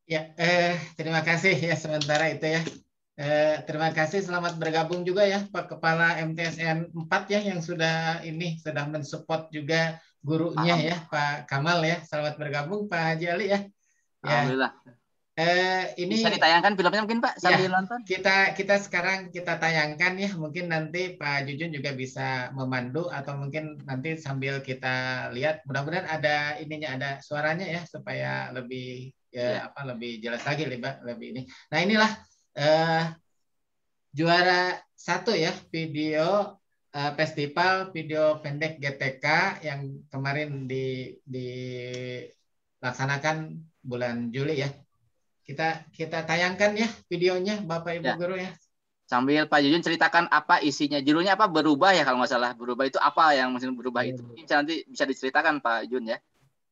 Ya, terima kasih ya sementara itu ya. Terima kasih, selamat bergabung juga ya Pak Kepala MTSN 4 ya, yang sudah mensupport juga gurunya ya Pak Kamal ya. Selamat bergabung Pak Haji Ali ya. Alhamdulillah. Ini bisa ditayangkan filmnya mungkin Pak sambil nonton? Kita sekarang kita tayangkan ya, mungkin nanti Pak Jujun juga bisa memandu, atau mungkin nanti sambil kita lihat, mudah-mudahan ada ininya, ada suaranya ya, supaya lebih lebih jelas lagi, lebih ini. Nah, inilah juara 1 ya video festival video pendek GTK yang kemarin dilaksanakan bulan Juli ya. Kita tayangkan ya videonya Bapak Ibu guru ya. Sambil Pak Jujun ceritakan apa isinya. Judulnya apa? Berubah ya kalau nggak salah. Berubah itu apa yang mesti berubah itu? Mungkin nanti bisa diceritakan Pak Jun ya.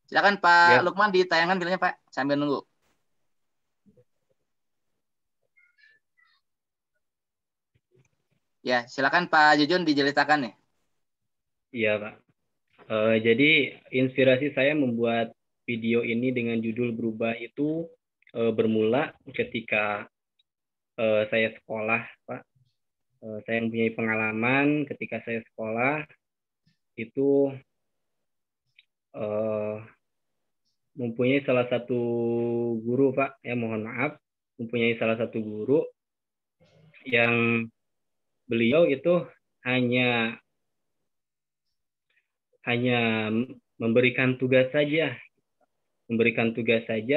Silakan Pak Lukman ditayangkan videonya Pak sambil nunggu. Ya, silakan Pak Jujun diceritakan nih. Iya Pak. Jadi inspirasi saya membuat video ini dengan judul Berubah itu bermula ketika saya sekolah, Pak. Saya mempunyai pengalaman ketika saya sekolah itu mempunyai salah satu guru, Pak. Ya, mohon maaf, mempunyai salah satu guru yang beliau itu hanya memberikan tugas saja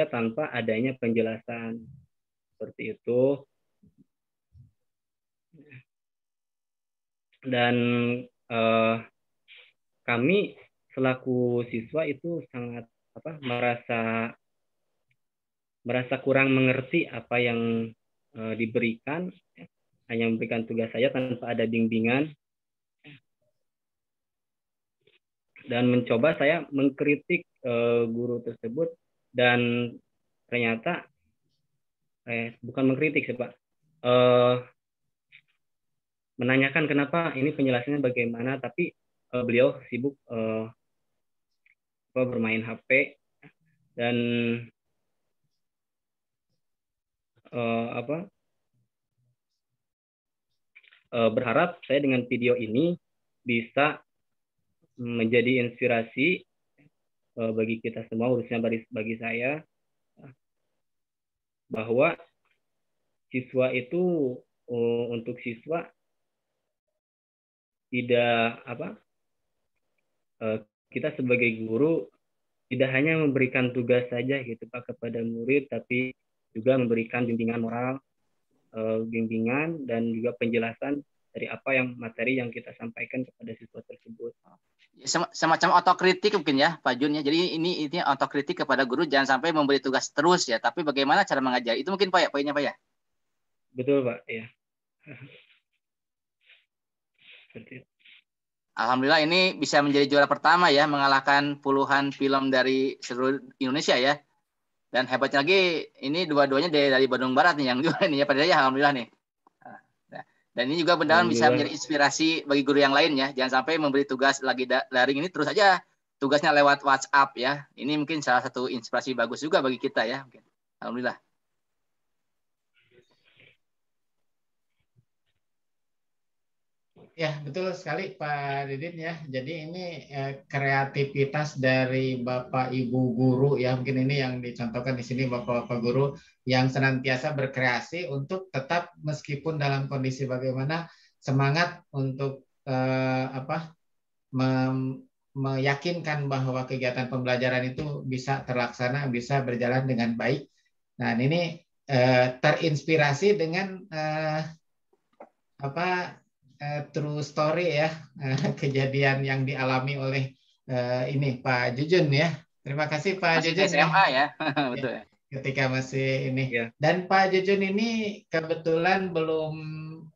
tanpa adanya penjelasan seperti itu. Dan kami selaku siswa itu sangat merasa kurang mengerti apa yang diberikan, hanya memberikan tugas saja tanpa ada bimbingan. Dan mencoba saya mengkritik guru tersebut, dan ternyata bukan mengkritik sih Pak, menanyakan kenapa ini penjelasannya bagaimana, tapi beliau sibuk bermain HP, dan berharap saya dengan video ini bisa menjadi inspirasi bagi kita semua, khususnya bagi saya, bahwa siswa itu untuk siswa tidak kita sebagai guru tidak hanya memberikan tugas saja gitu Pak kepada murid, tapi juga memberikan bimbingan moral, bimbingan dan juga penjelasan dari apa yang materi yang kita sampaikan kepada siswa tersebut. Semacam otokritik mungkin ya Pak Jun ya. Jadi ini otokritik kepada guru, jangan sampai memberi tugas terus ya, tapi bagaimana cara mengajar. Itu mungkin Pak ya, poinnya Pak ya. Betul Pak, ya. Alhamdulillah ini bisa menjadi juara pertama ya, mengalahkan puluhan film dari seluruh Indonesia ya. Dan hebatnya lagi ini dua-duanya dari Bandung Barat nih yang juara nih ya Pak ya. Alhamdulillah nih. Dan ini juga benar-benar bisa menjadi inspirasi bagi guru yang lain ya. Jangan sampai memberi tugas lagi daring ini terus aja tugasnya lewat WhatsApp ya. Ini mungkin salah satu inspirasi bagus juga bagi kita ya. Alhamdulillah. Ya, betul sekali Pak Didin ya. Jadi ini kreativitas dari Bapak Ibu guru ya. Mungkin ini yang dicontohkan di sini Bapak-bapak guru yang senantiasa berkreasi untuk tetap meskipun dalam kondisi bagaimana semangat untuk meyakinkan bahwa kegiatan pembelajaran itu bisa terlaksana, bisa berjalan dengan baik. Nah, ini terinspirasi dengan true story ya, kejadian yang dialami oleh ini Pak Jujun ya. Terima kasih Pak Masih Jujun SMA ya. Betul ya. Ketika masih ini. Ya. Dan Pak Jujun ini kebetulan belum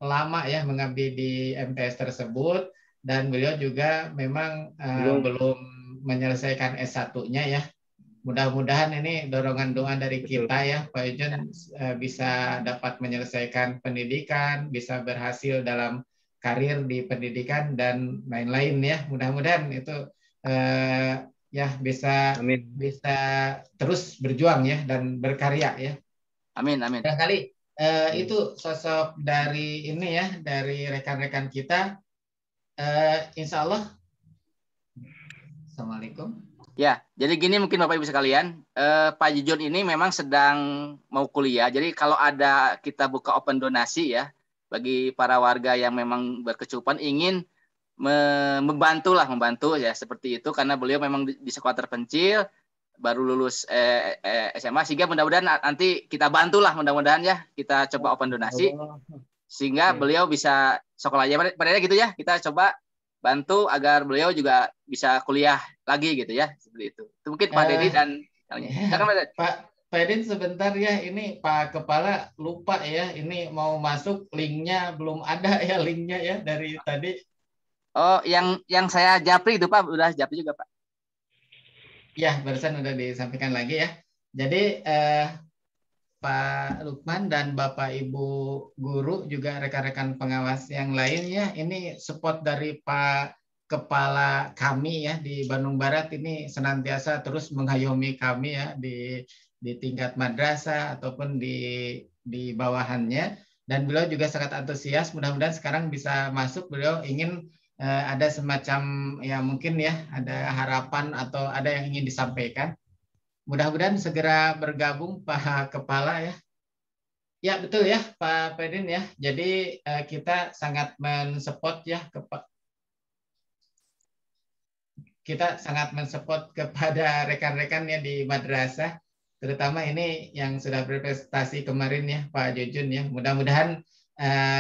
lama ya mengabdi di MTS tersebut, dan beliau juga memang belum menyelesaikan S1-nya ya. Mudah-mudahan ini dorongan doa dari kita ya Pak Jujun bisa dapat menyelesaikan pendidikan, bisa berhasil dalam karir di pendidikan dan lain-lain ya. Mudah-mudahan itu ya bisa terus berjuang ya dan berkarya ya. Amin, amin. Barangkali itu sosok dari ini ya, dari rekan-rekan kita. Insya Allah. Assalamualaikum. Ya, jadi gini mungkin Bapak Ibu sekalian, Pak Jujun ini memang sedang mau kuliah. Jadi kalau ada kita buka open donasi ya, bagi para warga yang memang berkecukupan ingin membantu ya seperti itu, karena beliau memang di sekolah terpencil, baru lulus SMA, sehingga mudah-mudahan nanti kita bantulah, mudah-mudahan ya kita coba open donasi sehingga beliau bisa sekolahnya pada gitu ya, kita coba bantu agar beliau juga bisa kuliah lagi gitu ya, seperti itu. Itu mungkin Pak Dedi dan Pak Edin sebentar ya, ini Pak Kepala lupa ya, ini mau masuk linknya belum ada ya, linknya ya dari tadi. Oh, yang saya japri itu Pak, udah japri juga Pak. Ya, barusan udah disampaikan lagi ya. Jadi Pak Lukman dan Bapak Ibu guru juga rekan-rekan pengawas yang lainnya, ini support dari Pak Kepala kami ya di Bandung Barat ini senantiasa terus mengayomi kami ya di tingkat madrasah ataupun di bawahannya, dan beliau juga sangat antusias. Mudah-mudahan sekarang bisa masuk. Beliau ingin ada semacam ya mungkin ya ada harapan atau ada yang ingin disampaikan. Mudah-mudahan segera bergabung Pak Kepala ya. Ya betul ya Pak Pedin ya. Jadi kita sangat mensupport ya kepada rekan-rekan ya di madrasah, terutama ini yang sudah berprestasi kemarin ya Pak Jujun ya. Mudah-mudahan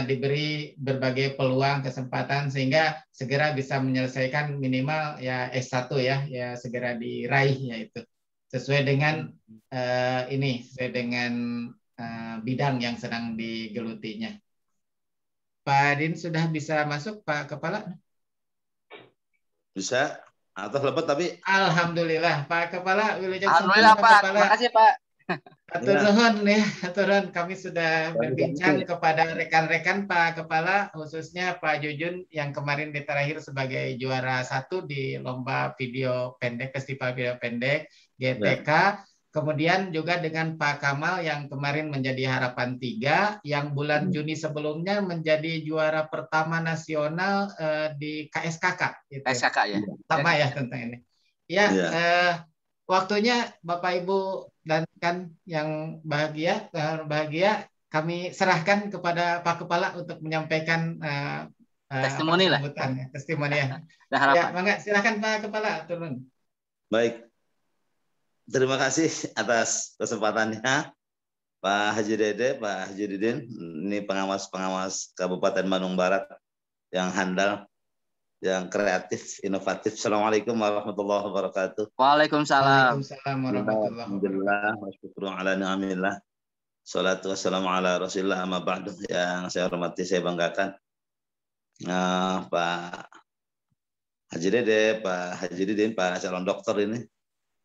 diberi berbagai peluang kesempatan sehingga segera bisa menyelesaikan minimal ya S1 ya segera diraih ya itu. Sesuai dengan sesuai dengan bidang yang sedang digelutinya. Pak Din sudah bisa masuk Pak Kepala? Bisa atau lepas tapi Alhamdulillah Pak Kepala. Alhamdulillah Pak. Terima kasih Pak. Atur nuhun ya, aturan kami sudah berbincang kepada rekan-rekan Pak Kepala, khususnya Pak Jujun yang kemarin terakhir sebagai juara 1 di lomba video pendek, festival video pendek GTK. Kemudian juga dengan Pak Kamal yang kemarin menjadi harapan 3, yang bulan Juni sebelumnya menjadi juara pertama nasional di KSKK. Gitu. KSKK ya. Sama ya tentang ini. Ya, waktunya Bapak Ibu dan kan yang bahagia kami serahkan kepada Pak Kepala untuk menyampaikan testimoni lah. Testimoni ya. Ya, mangga silakan Pak Kepala turun. Baik. Terima kasih atas kesempatannya Pak Haji Dede, Pak Haji Didin, ini pengawas-pengawas Kabupaten Bandung Barat yang handal, yang kreatif, inovatif. Assalamualaikum warahmatullahi wabarakatuh. Waalaikumsalam. Waalaikumsalam warahmatullahi wabarakatuh. Alhamdulillah, wa syukru ala ni'amillah. Salatu wassalamu ala rasulillah amma ba'du. Yang saya hormati, saya banggakan Pak Haji Dede, Pak Haji Didin, Pak calon dokter ini,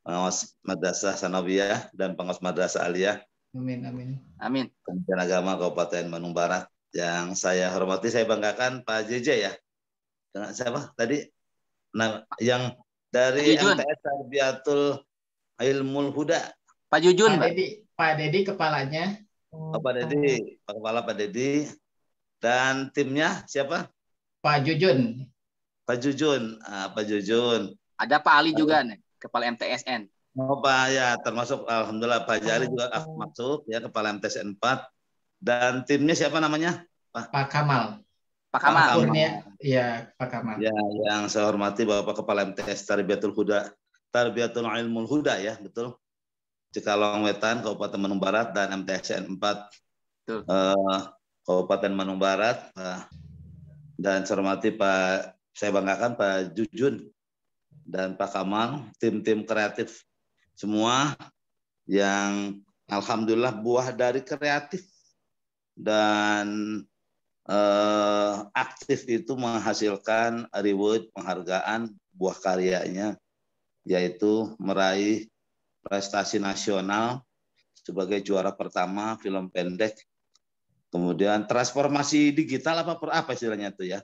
pengawas Madrasah Sanawiyah dan pengawas Madrasah Aliyah. Amin, amin. Amin. Kementerian Agama Kabupaten Bandung Barat. Yang saya hormati, saya banggakan Pak JJ ya. Siapa tadi? Nah, yang dari MTS Tarbiyatul Ilmul Huda. Pak Jujun, Pak Dedi kepalanya. Pak Dedi, Pak Kepala Pak Dedi. Dan timnya siapa? Pak Jujun. Pak Jujun. Pak Jujun. Ada Pak Ali juga nih, Kepala MTSN. Oh Pak ya, termasuk alhamdulillah Pak Jari juga masuk ya, Kepala MTSN 4. Dan timnya siapa namanya? Pak Kamal. Pak Kamal. Iya, Pak Kamal. Ya, yang saya hormati Bapak Kepala MTS Tarbiyatul Huda, Tarbiyatul Ilmul Huda ya, betul. Cikalong Wetan, Kabupaten Bandung Barat, dan MTSN 4 Kabupaten Bandung Barat. Dan saya hormati saya banggakan Pak Jujun dan Pak Kamal, tim-tim kreatif semua yang alhamdulillah buah dari kreatif dan aktif itu menghasilkan reward penghargaan buah karyanya, yaitu meraih prestasi nasional sebagai juara pertama film pendek, kemudian transformasi digital apa istilahnya itu ya,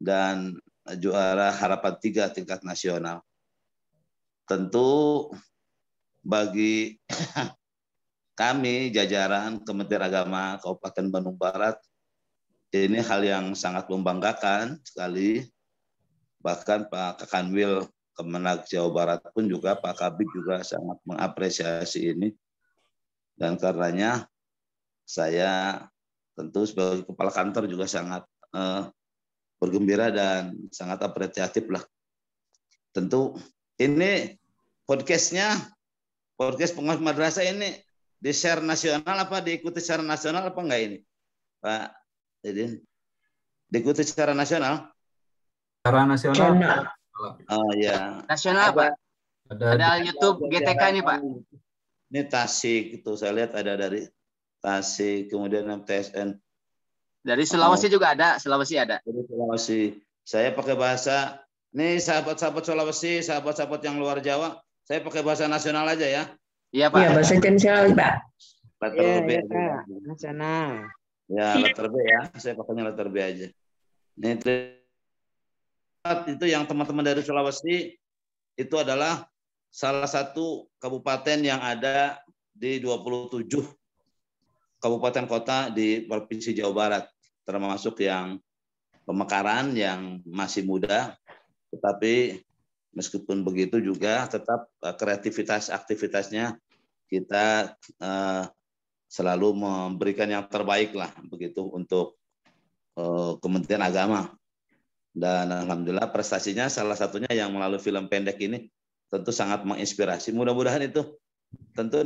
dan juara harapan 3 tingkat nasional. Tentu bagi kami jajaran Kementerian Agama Kabupaten Bandung Barat ini hal yang sangat membanggakan sekali. Bahkan Pak Kakanwil Kemenag Jawa Barat pun juga, Pak Kabid juga sangat mengapresiasi ini. Dan karenanya saya tentu sebagai kepala kantor juga sangat bergembira dan sangat apresiatif lah. Tentu ini podcast pengawas madrasah ini di-share nasional apa diikuti secara nasional apa enggak ini, Pak Didin? Diikuti secara nasional? Secara nasional. Oh ya. Nasional Pak. Ada YouTube GTK ini Pak. Ini Tasik itu saya lihat ada dari Tasik, kemudian MTSN. Dari Sulawesi juga ada, Sulawesi ada. Dari Sulawesi. Saya pakai bahasa, nih sahabat-sahabat Sulawesi, sahabat-sahabat yang luar Jawa, saya pakai bahasa nasional aja ya. Iya Pak. Iya bahasa nasional Pak. Letter B. Nasional. Ya letter B ya, saya pakainya letter B aja. Ini itu yang teman-teman dari Sulawesi itu adalah salah satu kabupaten yang ada di 27 kabupaten kota di Provinsi Jawa Barat, termasuk yang Pemekaran yang masih muda, tetapi meskipun begitu juga tetap aktivitasnya kita selalu memberikan yang terbaik lah begitu untuk Kementerian Agama. Dan alhamdulillah prestasinya salah satunya yang melalui film pendek ini tentu sangat menginspirasi. Mudah-mudahan itu tentu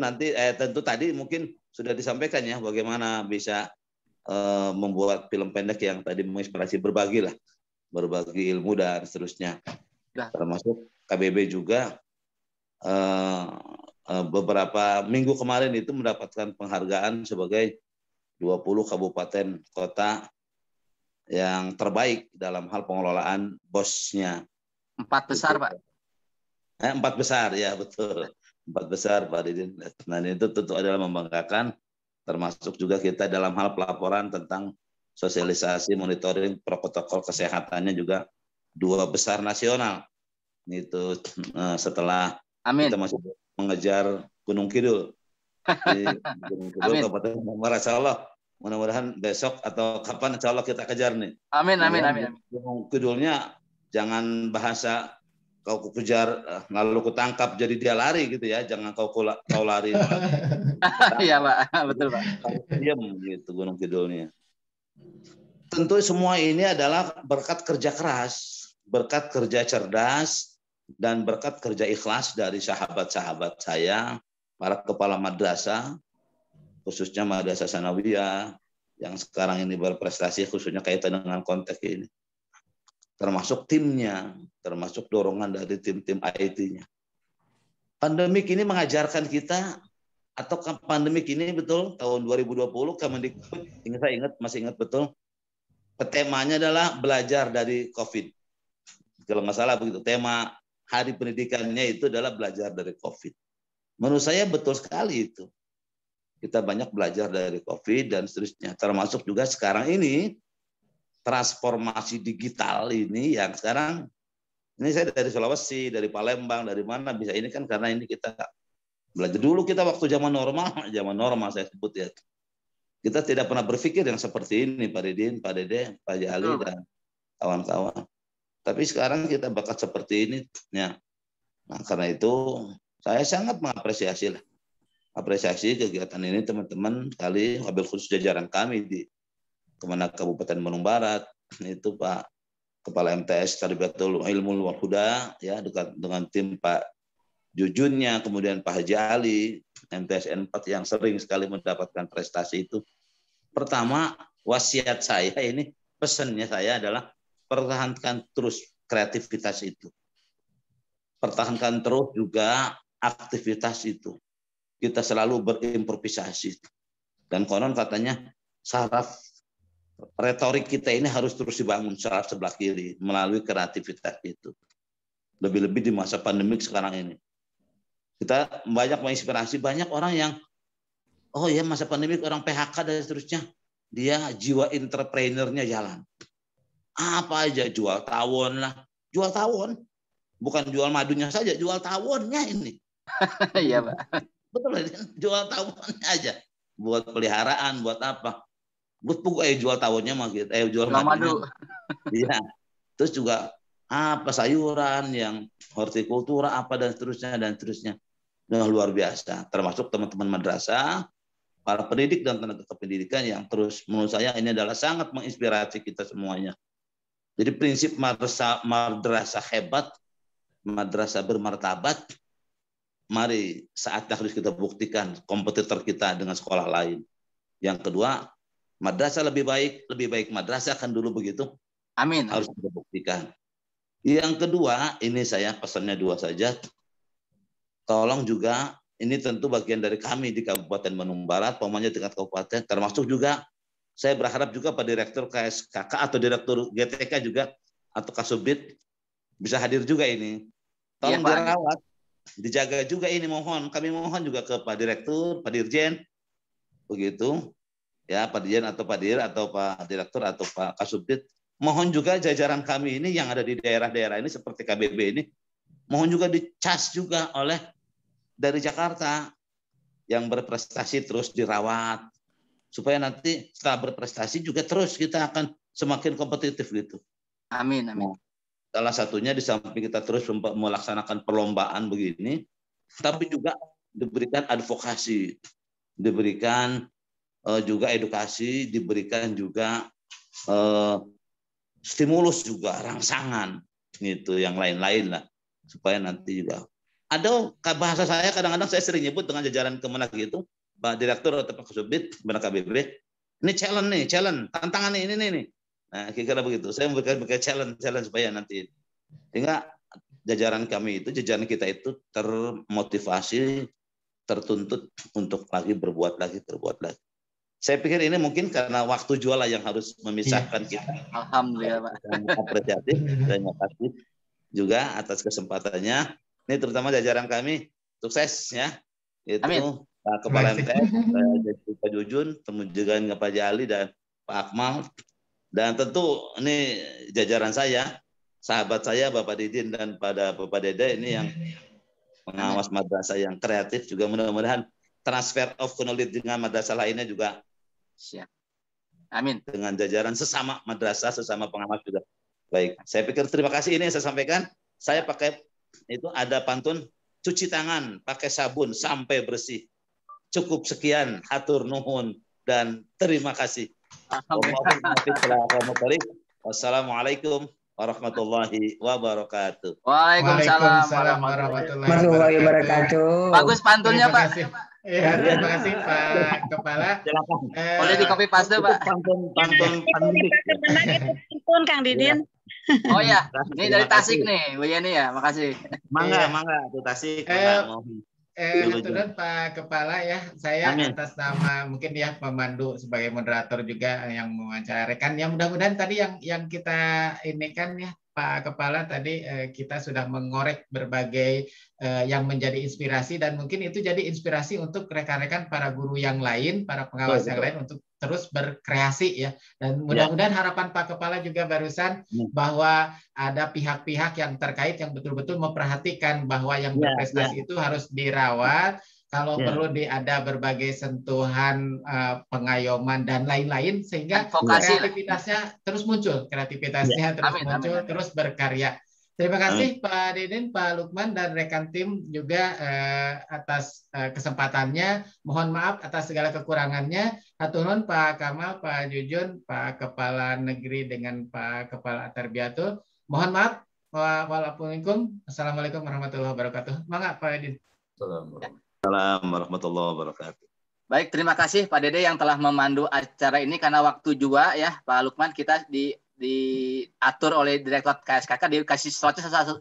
tadi mungkin sudah disampaikan ya bagaimana bisa membuat film pendek yang tadi menginspirasi, berbagi ilmu dan seterusnya. Termasuk KBB juga beberapa minggu kemarin itu mendapatkan penghargaan sebagai 20 kabupaten kota yang terbaik dalam hal pengelolaan BOS-nya. 4 besar Pak. 4 besar ya betul. 4 besar Pak Didin. Nah itu tentu adalah membanggakan, termasuk juga kita dalam hal pelaporan tentang sosialisasi monitoring protokol kesehatannya juga 2 besar nasional. Itu setelah kita masih mengejar Gunung Kidul. Di Gunung Kidul Kabupaten Barat, insyaallah mudah-mudahan besok atau kapan insyaallah kita kejar nih. Amin. Gunung Kidulnya jangan bahasa kau kejar lalu kutangkap jadi dia lari gitu ya, jangan kau lari. Iya Pak, betul Pak. Diam gitu Gunung Kidulnya. Tentu semua ini adalah berkat kerja keras, berkat kerja cerdas, dan berkat kerja ikhlas dari sahabat-sahabat saya, para kepala madrasah, khususnya Madrasah Sanawiyah yang sekarang ini berprestasi khususnya kaitan dengan konteks ini. Termasuk timnya, termasuk dorongan dari tim-tim IT-nya. Pandemik ini mengajarkan kita, atau pandemik ini betul tahun 2020 Kemendikbud, masih ingat betul, temanya adalah belajar dari COVID. Kalau nggak salah begitu, tema hari pendidikannya itu adalah belajar dari COVID. Menurut saya betul sekali itu. Kita banyak belajar dari COVID dan seterusnya. Termasuk juga sekarang ini, transformasi digital ini yang sekarang, ini saya dari Sulawesi, dari Palembang, dari mana bisa ini kan karena ini kita belajar dulu kita waktu zaman normal saya sebut ya. Kita tidak pernah berpikir yang seperti ini Pak Didin, Pak Dede, Pak Jali dan kawan-kawan. Tapi sekarang kita bakat seperti ini. Ya. Nah, karena itu saya sangat mengapresiasi kegiatan ini teman-teman kali, wabil khusus jajaran kami di Kemenag Kabupaten Bandung Barat, itu Pak Kepala MTS Tarbiyatul Ilmu wal Huda ya, dekat dengan tim Pak Jujunnya, kemudian Pak Haji Ali, MTSN 4 yang sering sekali mendapatkan prestasi itu. Pertama, wasiat saya ini, pesannya saya adalah pertahankan terus kreativitas itu. Pertahankan terus juga aktivitas itu. Kita selalu berimprovisasi. Dan konon katanya saraf retorik kita ini harus terus dibangun saraf sebelah kiri melalui kreativitas itu. Lebih-lebih di masa pandemik sekarang ini. Kita banyak menginspirasi banyak orang yang oh ya masa pandemik orang PHK dan seterusnya. Dia jiwa entrepreneurnya jalan. Apa aja jual tawon lah. Jual tawon. Bukan jual madunya saja, jual tawonnya ini. Iya, Pak. Betul, jual tawonnya aja. Buat peliharaan, buat apa. Buat jual tawonnya mah gitu. Jual madu. Iya. Terus juga apa sayuran yang hortikultura apa dan seterusnya. Nah, luar biasa. Termasuk teman-teman madrasah, para pendidik dan tenaga kependidikan yang terus menurut saya ini adalah sangat menginspirasi kita semuanya. Jadi prinsip madrasah hebat, madrasah bermartabat, mari saatnya harus kita buktikan kompetitor kita dengan sekolah lain. Yang kedua, madrasah lebih baik madrasah kan dulu begitu. Amin. Harus kita buktikan. Yang kedua, ini saya pesannya 2 saja. Tolong juga, ini tentu bagian dari kami di Kabupaten Bandung Barat, pokoknya tingkat kabupaten, termasuk juga saya berharap juga Pak Direktur KSKK atau Direktur GTK juga atau Kasubdit bisa hadir juga ini. Tolong dirawat, dijaga juga ini kami mohon juga ke Pak Direktur, Pak Dirjen, begitu ya Pak Dirjen atau Pak Dir atau Pak Direktur atau Pak Kasubdit. Mohon juga jajaran kami ini yang ada di daerah-daerah ini seperti KBB ini, mohon juga dicas juga oleh dari Jakarta yang berprestasi terus dirawat supaya nanti setelah berprestasi juga terus kita akan semakin kompetitif gitu. Amin. Nah, salah satunya di samping kita terus melaksanakan perlombaan begini, tapi juga diberikan advokasi, diberikan juga edukasi, diberikan juga stimulus juga, rangsangan gitu, yang lain-lain lah, supaya nanti juga ada bahasa saya kadang-kadang saya sering nyebut dengan jajaran Kemenak gitu, Pak Direktur atau Pak Kasubdit, Kemenak KBB, ini challenge, tantangan ini nih. Nah, kira-kira begitu. Saya memberikan challenge supaya nanti sehingga jajaran kami itu, jajaran kita itu termotivasi, tertuntut untuk terbuat lagi. Saya pikir ini mungkin karena waktu jualah yang harus memisahkan kita. Alhamdulillah, Pak. Apresiatif. Terima kasih juga atas kesempatannya. Ini terutama jajaran kami sukses ya. Itu Amin. Pak Kepala MTS, Pak Jujun, kemudian Pak Jali dan Pak Akmal. Dan tentu ini jajaran saya, sahabat saya Bapak Didin dan pada Bapak Dede ini yang pengawas madrasah yang kreatif juga, mudah-mudahan transfer of knowledge dengan madrasah lainnya juga siap. Amin. Dengan jajaran sesama madrasah, sesama pengawas juga. Baik, saya pikir terima kasih ini yang saya sampaikan. Saya pakai itu ada pantun, cuci tangan pakai sabun sampai bersih. Cukup sekian, hatur nuhun dan terima kasih. Wassalamualaikum warahmatullahi wabarakatuh. Waalaikumsalam warahmatullahi wabarakatuh. Bagus pantunnya, Pak. Ya, terima kasih Pak Kepala. Boleh di copy paste, Pak. Pantun Kang Didin. Oh ya, ini dari Tasik nih, Bu Yani ya, makasih. Mangga, itu Tasik. Kebetulan Pak Kepala ya, saya atas nama mungkin ya pemandu sebagai moderator juga yang mewawancarakan. Ya mudah-mudahan tadi yang kita ini kan ya Pak Kepala tadi kita sudah mengorek berbagai yang menjadi inspirasi dan mungkin itu jadi inspirasi untuk rekan-rekan para guru yang lain, para pengawas yang lain untuk terus berkreasi ya. Dan mudah-mudahan harapan Pak Kepala juga barusan bahwa ada pihak-pihak yang terkait yang betul-betul memperhatikan bahwa yang berprestasi itu harus dirawat. Kalau perlu ada berbagai sentuhan pengayoman dan lain-lain sehingga kreativitasnya terus muncul, terus berkarya. Terima kasih Pak Didin, Pak Lukman dan rekan tim juga atas kesempatannya. Mohon maaf atas segala kekurangannya. Hatur nuhun Pak Kamal, Pak Jujun, Pak Kepala Negeri dengan Pak Kepala Atarbiatul. Mohon maaf Assalamualaikum warahmatullahi wabarakatuh. Mangga Pak Edin. Assalamualaikum warahmatullahi wabarakatuh. Baik, terima kasih Pak Dede yang telah memandu acara ini karena waktu juga ya Pak Lukman, kita diatur oleh Direktorat KSKK dikasih slotnya 1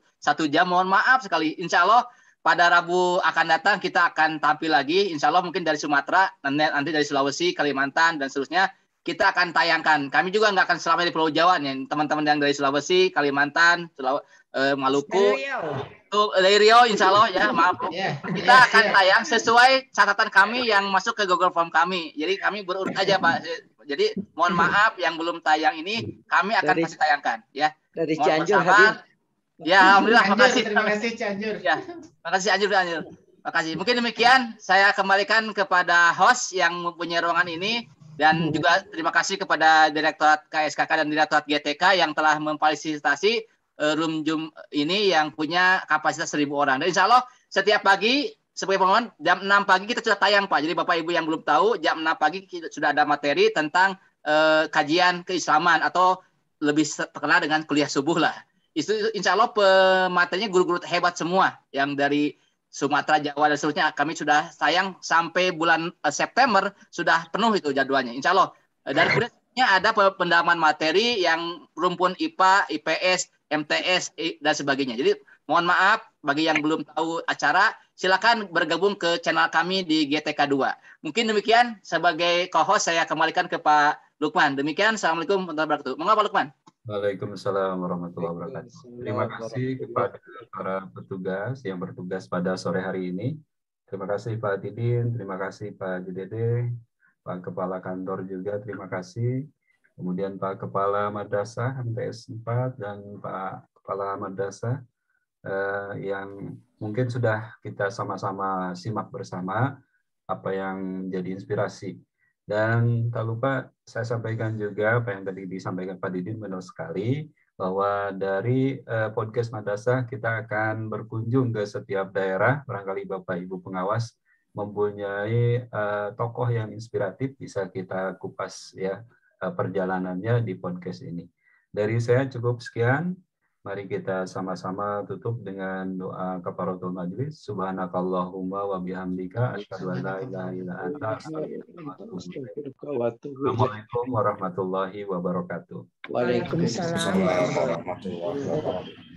jam. Mohon maaf sekali. Insya Allah pada Rabu akan datang kita akan tampil lagi. Insya Allah mungkin dari Sumatera, nanti dari Sulawesi, Kalimantan dan seterusnya kita akan tayangkan. Kami juga nggak akan selama di Pulau Jawa nih. Teman-teman yang dari Sulawesi, Kalimantan, Maluku, dari Riau, Insya Allah ya, maaf. Kita akan tayang sesuai catatan kami yang masuk ke Google Form kami. Jadi kami berurut aja Pak. Jadi mohon maaf yang belum tayang ini kami akan kasih tayangkan ya. Dari Mohon Cianjur bersabar. hadir. Ya, alhamdulillah. Terima kasih Cianjur. Ya, terima kasih Cianjur. Terima kasih. Mungkin demikian saya kembalikan kepada host yang mempunyai ruangan ini. Dan juga terima kasih kepada Direktorat KSKK dan Direktorat GTK yang telah memfasilitasi room Zoom ini yang punya kapasitas 1.000 orang. Dan insya Allah setiap pagi sebagai pengumuman jam 6 pagi kita sudah tayang Pak. Jadi Bapak Ibu yang belum tahu jam 6 pagi kita sudah ada materi tentang kajian keislaman atau lebih terkenal dengan kuliah subuh lah. Itu insya Allah pematerinya guru-guru hebat semua yang dari Sumatera, Jawa dan seterusnya. Kami sudah tayang sampai bulan September sudah penuh itu jadwalnya. Insya Allah. Dan kemudian ada pendalaman materi yang rumpun IPA, IPS, MTS dan sebagainya. Jadi mohon maaf bagi yang belum tahu acara, silakan bergabung ke channel kami di GTK 2. Mungkin demikian sebagai co-host saya kembalikan ke Pak Lukman. Demikian, Assalamualaikum warahmatullahi wabarakatuh. Monggo Pak Lukman. Waalaikumsalam warahmatullahi wabarakatuh. Terima kasih kepada para petugas yang bertugas pada sore hari ini. Terima kasih Pak Tidin, terima kasih Pak Jedede, Pak Kepala Kantor juga terima kasih. Kemudian Pak Kepala Madrasah MTS 4 dan Pak Kepala Madrasah yang mungkin sudah kita sama-sama simak bersama apa yang jadi inspirasi. Dan tak lupa saya sampaikan juga apa yang tadi disampaikan Pak Didin, benar sekali bahwa dari podcast Madrasah kita akan berkunjung ke setiap daerah. Barangkali Bapak Ibu pengawas mempunyai tokoh yang inspiratif, bisa kita kupas ya perjalanannya di podcast ini. Dari saya cukup sekian. Mari kita sama-sama tutup dengan doa kafaratul majlis. Subhanakallahumma wa bihamdika asyhadu an la ilaha illa anta astaghfiruka wa atubu ilaik. Assalamualaikum warahmatullahi wabarakatuh. Waalaikumsalam warahmatullahi wabarakatuh.